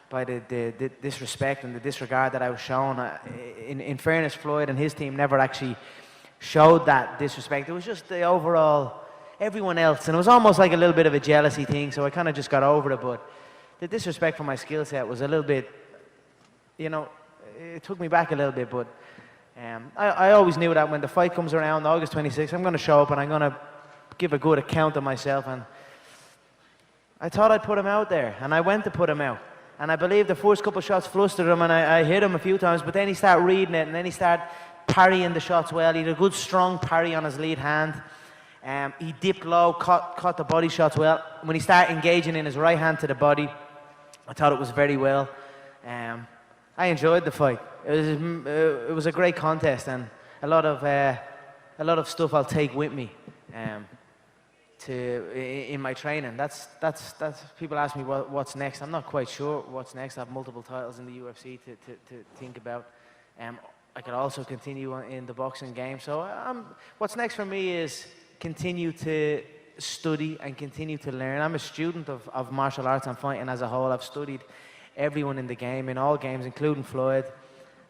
by the disrespect and the disregard that I was shown. In fairness, Floyd and his team never actually showed that disrespect. It was just the overall, everyone else. And it was almost like a little bit of a jealousy thing, so I kind of just got over it. But the disrespect for my skill set was a little bit, you know, it took me back a little bit. But I always knew that when the fight comes around, August 26th, I'm going to show up and I'm going to give a good account of myself. And I thought I'd put him out there, and I went to put him out. And I believe the first couple of shots flustered him, and I hit him a few times, but then he started reading it, and then he started parrying the shots well. He had a good strong parry on his lead hand. He dipped low, caught the body shots well. When he started engaging in his right hand to the body, I thought it was very well. I enjoyed the fight. It was a great contest, and a lot of stuff I'll take with me in my training. That's people ask me what's next. I'm not quite sure what's next. I have multiple titles in the UFC to think about. I could also continue in the boxing game. So what's next for me is continue to study and continue to learn. I'm a student of martial arts and fighting as a whole. I've studied everyone in the game, in all games, including Floyd.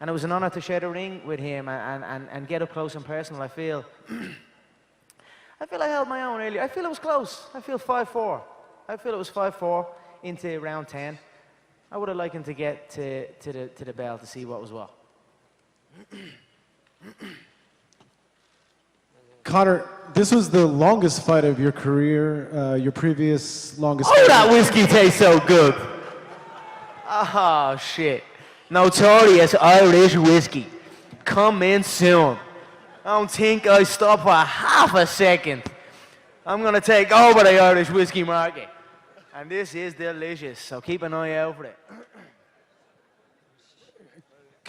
And it was an honor to share the ring with him and get up close and personal. I feel I held my own earlier. I feel it was close. I feel 5-4. I feel it was 5-4 into round 10. I would have liked him to get to the bell to see what was what. Conor, this was the longest fight of your career. Your previous longest. Oh, that whiskey tastes so good. Oh, shit. Notorious Irish whiskey. Come in soon. I don't think I stop for half a second. I'm going to take over the Irish whiskey market. And this is delicious, so keep an eye out for it.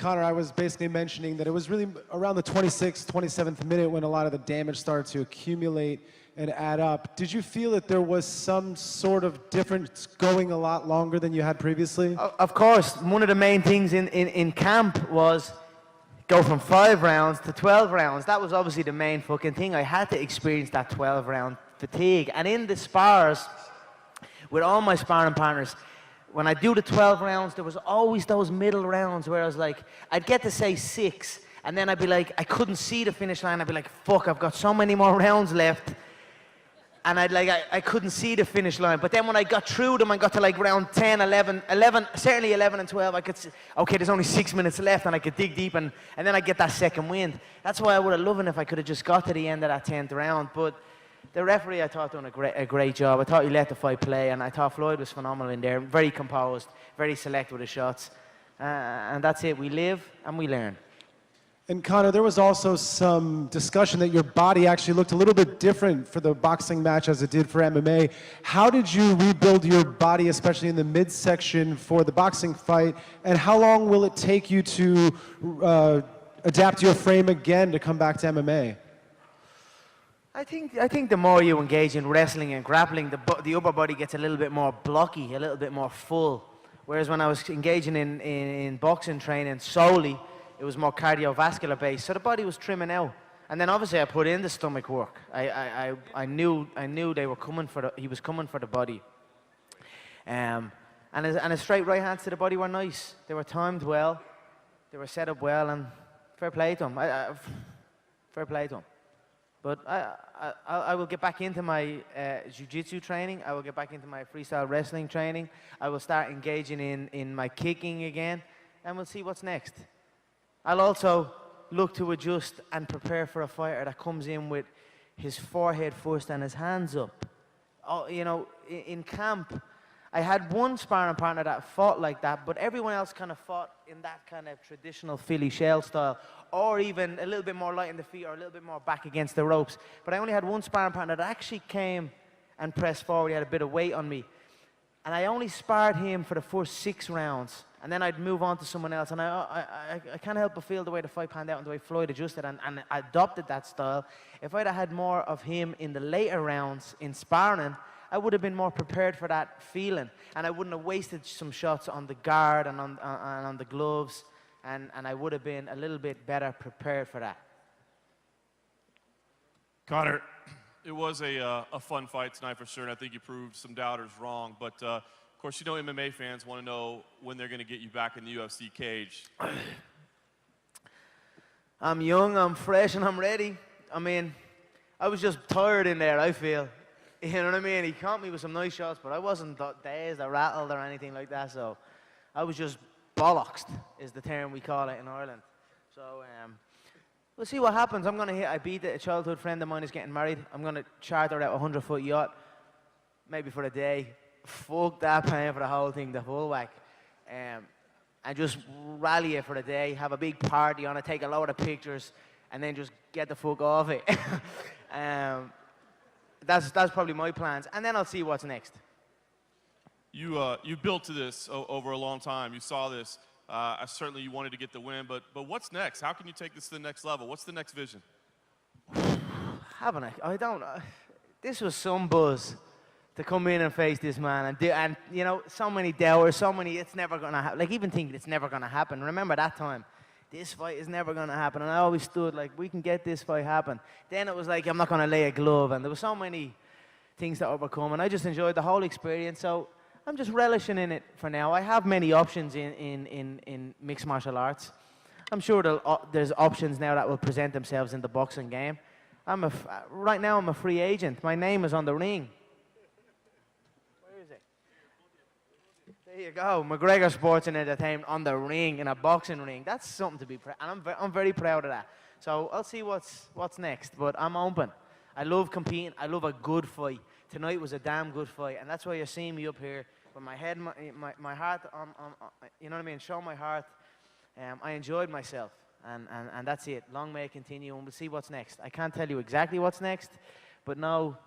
Conor, I was basically mentioning that it was really around the 26th, 27th minute when a lot of the damage started to accumulate and add up. Did you feel that there was some sort of difference going a lot longer than you had previously? Of course, one of the main things in camp was go from 5 rounds to 12 rounds. That was obviously the main fucking thing. I had to experience that 12-round fatigue. And in the spars, with all my sparring partners, when I do the 12 rounds, there was always those middle rounds where I was like, I'd get to say 6, and then I'd be like, I couldn't see the finish line. I'd be like, fuck, I've got so many more rounds left. And I couldn't see the finish line. But then when I got through them, I got to like round 10, 11, certainly 11 and 12, I could see, okay, there's only 6 minutes left, and I could dig deep, and then I get that second wind. That's why I would have loved it if I could have just got to the end of that 10th round. But the referee, I thought, done a great job. I thought he let the fight play, and I thought Floyd was phenomenal in there. Very composed, very select with his shots. And that's it. We live and we learn. And Conor, there was also some discussion that your body actually looked a little bit different for the boxing match as it did for MMA. How did you rebuild your body, especially in the midsection for the boxing fight? And how long will it take you to adapt your frame again to come back to MMA? I think the more you engage in wrestling and grappling, the upper body gets a little bit more blocky, a little bit more full. Whereas when I was engaging in boxing training solely, it was more cardiovascular based, so the body was trimming out. And then obviously I put in the stomach work. I knew they were coming he was coming for the body. And his straight right hands to the body were nice. They were timed well, they were set up well, and fair play to him. Fair play to him. But I will get back into my jiu-jitsu training. I will get back into my freestyle wrestling training. I will start engaging in my kicking again, and we'll see what's next. I'll also look to adjust and prepare for a fighter that comes in with his forehead first and his hands up. Oh, you know, in camp, I had one sparring partner that fought like that, but everyone else kind of fought in that kind of traditional Philly shell style, or even a little bit more light in the feet or a little bit more back against the ropes. But I only had one sparring partner that actually came and pressed forward. He had a bit of weight on me. And I only sparred him for the first 6 rounds. And then I'd move on to someone else. And I can't help but feel the way the fight panned out and the way Floyd adjusted and I adopted that style. If I'd have had more of him in the later rounds in sparring, I would have been more prepared for that feeling. And I wouldn't have wasted some shots on the guard and on the gloves. And I would have been a little bit better prepared for that. Conor, it was a fun fight tonight for sure, and I think you proved some doubters wrong. But, of course, you know MMA fans want to know when they're going to get you back in the UFC cage. I'm young, I'm fresh, and I'm ready. I mean, I was just tired in there, I feel. You know what I mean? He caught me with some nice shots, but I wasn't dazed or rattled or anything like that, so I was just bollocksed, is the term we call it in Ireland. So, we'll see what happens. I beat a childhood friend of mine is getting married. I'm going to charter out a 100-foot yacht, maybe for a day. Fuck that, paying for the whole thing, the full whack. And just rally it for a day, have a big party on it, take a load of pictures, and then just get the fuck off it. That's probably my plans. And then I'll see what's next. You built to this over a long time. You saw this. Certainly you wanted to get the win, but what's next? How can you take this to the next level? What's the next vision? Haven't I? I don't. This was some buzz to come in and face this man and you know, so many doubters, so many, it's never going to happen. Like, even thinking it's never going to happen. Remember that time? This fight is never going to happen. And I always stood like, we can get this fight happen. Then it was like, I'm not going to lay a glove. And there were so many things to overcome. And I just enjoyed the whole experience. So I'm just relishing in it for now. I have many options in mixed martial arts. I'm sure there's options now that will present themselves in the boxing game. Right now I'm a free agent. My name is on the ring. Where is it? There you go. Mcgregor Sports and Entertainment on the ring, in a boxing ring. That's something to be proud of. And I'm very proud of that. So I'll see what's next. But I'm open. I love competing. I love a good fight. Tonight was a damn good fight, and that's why you're seeing me up here with my head, my heart, you know what I mean, show my heart. I enjoyed myself, and that's it. Long may it continue, and we'll see what's next. I can't tell you exactly what's next, but no,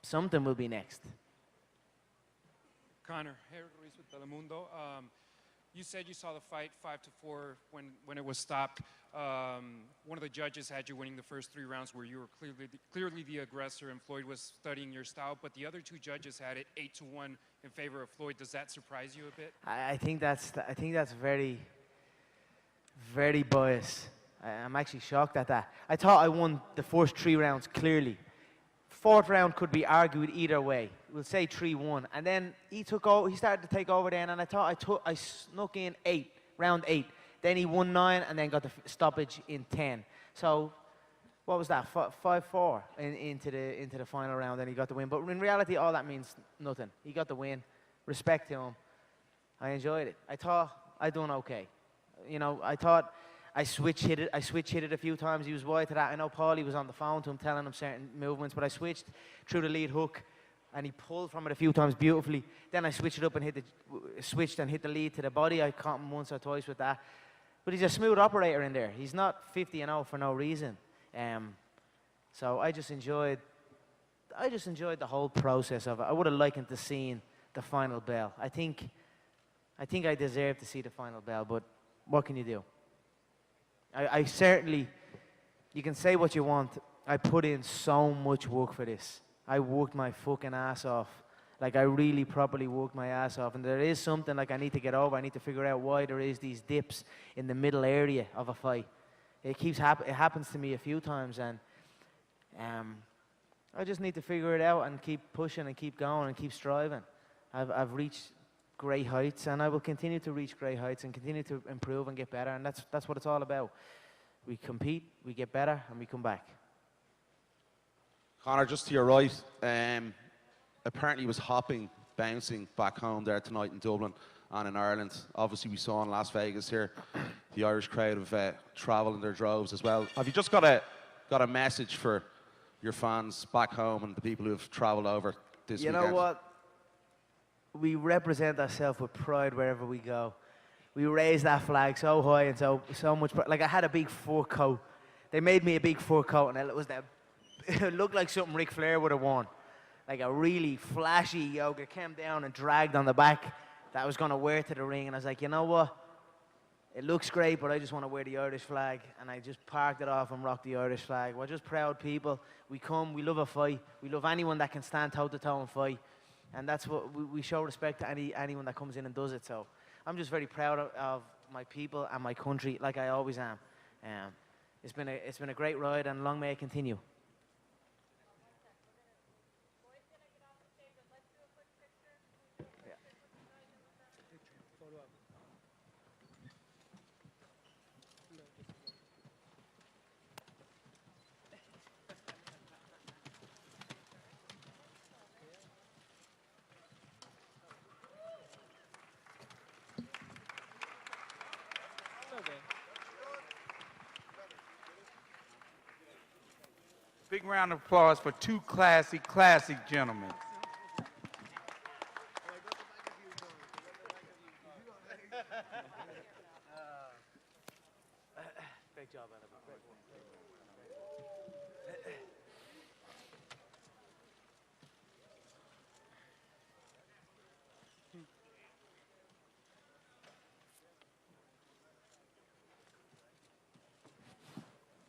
something will be next. Conor, Eric Ruiz with Telemundo. You said you saw the fight 5-4 when it was stopped. One of the judges had you winning the first 3 rounds where you were clearly the aggressor and Floyd was studying your style, but the other 2 judges had it 8-1 in favor of Floyd. Does that surprise you a bit? I think that's very, very biased. I'm actually shocked at that. I thought I won the first 3 rounds clearly. 4th round could be argued either way. We'll say 3-1, and then he took over. He started to take over then, and I thought I snuck in round 8. Then he won 9, and then got the stoppage in 10. So, what was that? 5-4 into the final round, and he got the win. But in reality, all that means nothing. He got the win. Respect to him. I enjoyed it. I thought I done okay. You know, I thought I switch hit it a few times. He was wide to that. I know Paulie was on the phone to him, telling him certain movements, but I switched through the lead hook, and he pulled from it a few times beautifully. Then I switched it up and hit the lead to the body. I caught him once or twice with that. But he's a smooth operator in there. He's not 50-0 for no reason. So I just enjoyed the whole process of it. I would have likened to seeing the final bell. I think I deserve to see the final bell, but what can you do? I certainly, you can say what you want. I put in so much work for this. I worked my fucking ass off. Like, I really properly worked my ass off. And there is something like I need to get over. I need to figure out why there is these dips in the middle area of a fight. It happens to me a few times, and I just need to figure it out and keep pushing and keep going and keep striving. I've reached great heights, and I will continue to reach great heights and continue to improve and get better, and that's what it's all about. We compete, we get better, and we come back. Conor, just to your right, apparently he was hopping, bouncing back home there tonight in Dublin and in Ireland. Obviously, we saw in Las Vegas here, the Irish crowd have travelled in their droves as well. Have you just got a message for your fans back home and the people who have travelled over this weekend? You know what? We represent ourselves with pride wherever we go. We raise that flag so high and so much pride. Like, I had a big fur coat. They made me a big fur coat, and it looked like something Ric Flair would have worn. Like a really flashy yoga. Came down and dragged on the back that I was going to wear to the ring. And I was like, you know what? It looks great, but I just want to wear the Irish flag. And I just parked it off and rocked the Irish flag. We're just proud people. We love a fight. We love anyone that can stand toe-to-toe and fight. And that's what we show respect to anyone that comes in and does it. So I'm just very proud of my people and my country, like I always am. It's been a great ride, and long may it continue. Big round of applause for 2 classic gentlemen. Great job, Anna.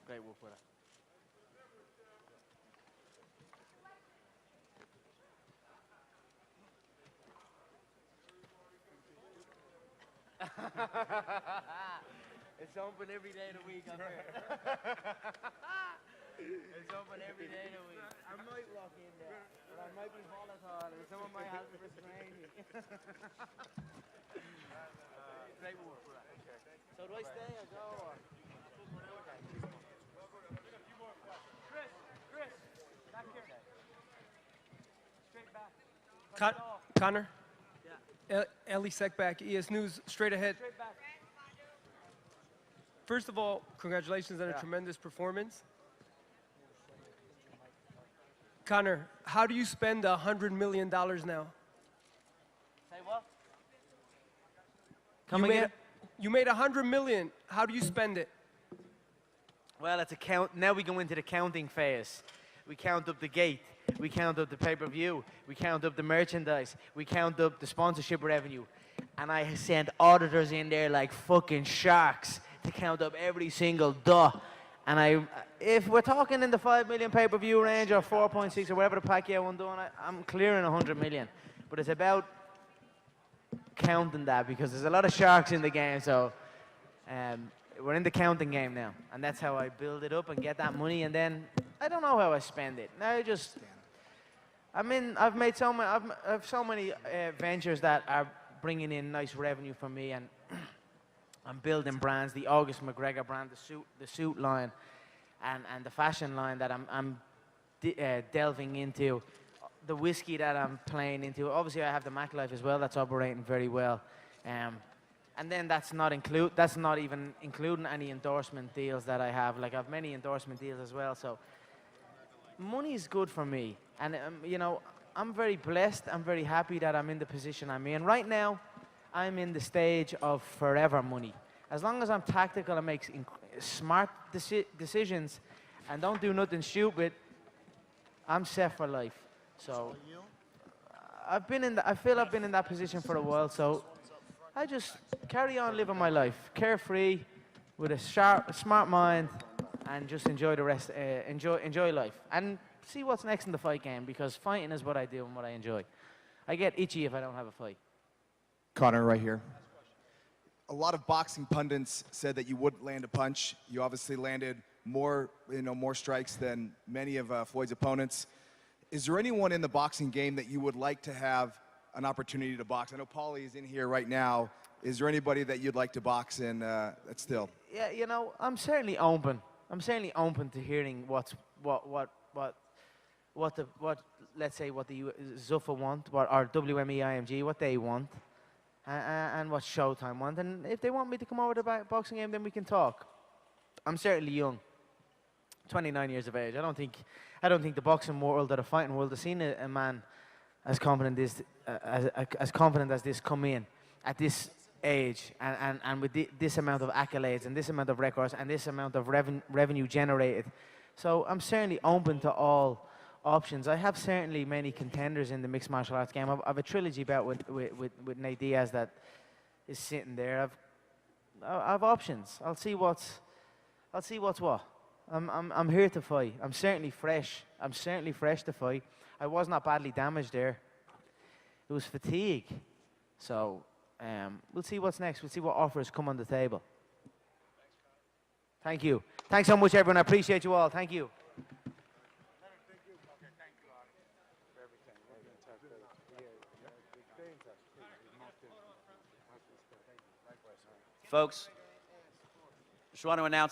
Great work with it. It's open every day of the week up here. It's open every day of the week. I might walk in there, but I might be volatile, and someone might have to restrain me. Great work. So do I stay or go? Or? Chris, back here. Straight back. Connor? Ellie Seckback, ES News, straight ahead. First of all, congratulations on a tremendous performance. Connor, how do you spend $100 million now? Say what? You made $100 million. How do you spend it? Well, it's a count. Now we go into the counting phase. We count up the gate. We count up the pay-per-view. We count up the merchandise. We count up the sponsorship revenue. and I sent auditors in there like fucking sharks to count up every single duh. And if we're talking in the 5 million pay-per-view range or 4.6 or whatever the Pacquiao one doing, I'm clearing 100 million. But it's about counting that because there's a lot of sharks in the game, so we're in the counting game now. And that's how I build it up and get that money, and then I don't know how I spend it. Now I've made so many, I've so many ventures that are bringing in nice revenue for me, and I'm building brands, the August Mcgregor brand, the suit line, and the fashion line that I'm delving into, the whiskey that I'm playing into. Obviously, I have the Mac Life as well. That's operating very well, and then that's not even including any endorsement deals that I have. Like I have many endorsement deals as well. So money is good for me, and you know, I'm very blessed. I'm very happy that I'm in the position I'm in right now. I'm in the stage of forever money. As long as I'm tactical and make smart decisions and don't do nothing stupid, I'm set for life. So I feel I've been in that position for a while, so I just carry on living my life, carefree, with a smart mind, and just enjoy the rest, enjoy life. And see what's next in the fight game, because fighting is what I do and what I enjoy. I get itchy if I don't have a fight. Connor, right here. A lot of boxing pundits said that you wouldn't land a punch. You obviously landed more strikes than many of Floyd's opponents. Is there anyone in the boxing game that you would like to have an opportunity to box? I know Paulie is in here right now. Is there anybody that you'd like to box in that's still? Yeah, you know, I'm certainly open. I'm certainly open to hearing what let's say what the Zuffa want, or WME IMG, what they want, and what Showtime want. And if they want me to come over to the boxing game, then we can talk. I'm certainly young, 29 years of age. I don't think the boxing world or the fighting world has seen a man as confident as this come in at this age, and with this amount of accolades and this amount of records and this amount of revenue generated. So I'm certainly open to all options. I have certainly many contenders in the mixed martial arts game. I've a trilogy bout with Nate Diaz that is sitting there. I've options. I'll see what's what. I'm here to fight. I'm certainly fresh. I'm certainly fresh to fight. I was not badly damaged there. It was fatigue. So we'll see what's next. We'll see what offers come on the table. Thank you. Thanks so much, everyone. I appreciate you all. Thank you. Folks, just want to announce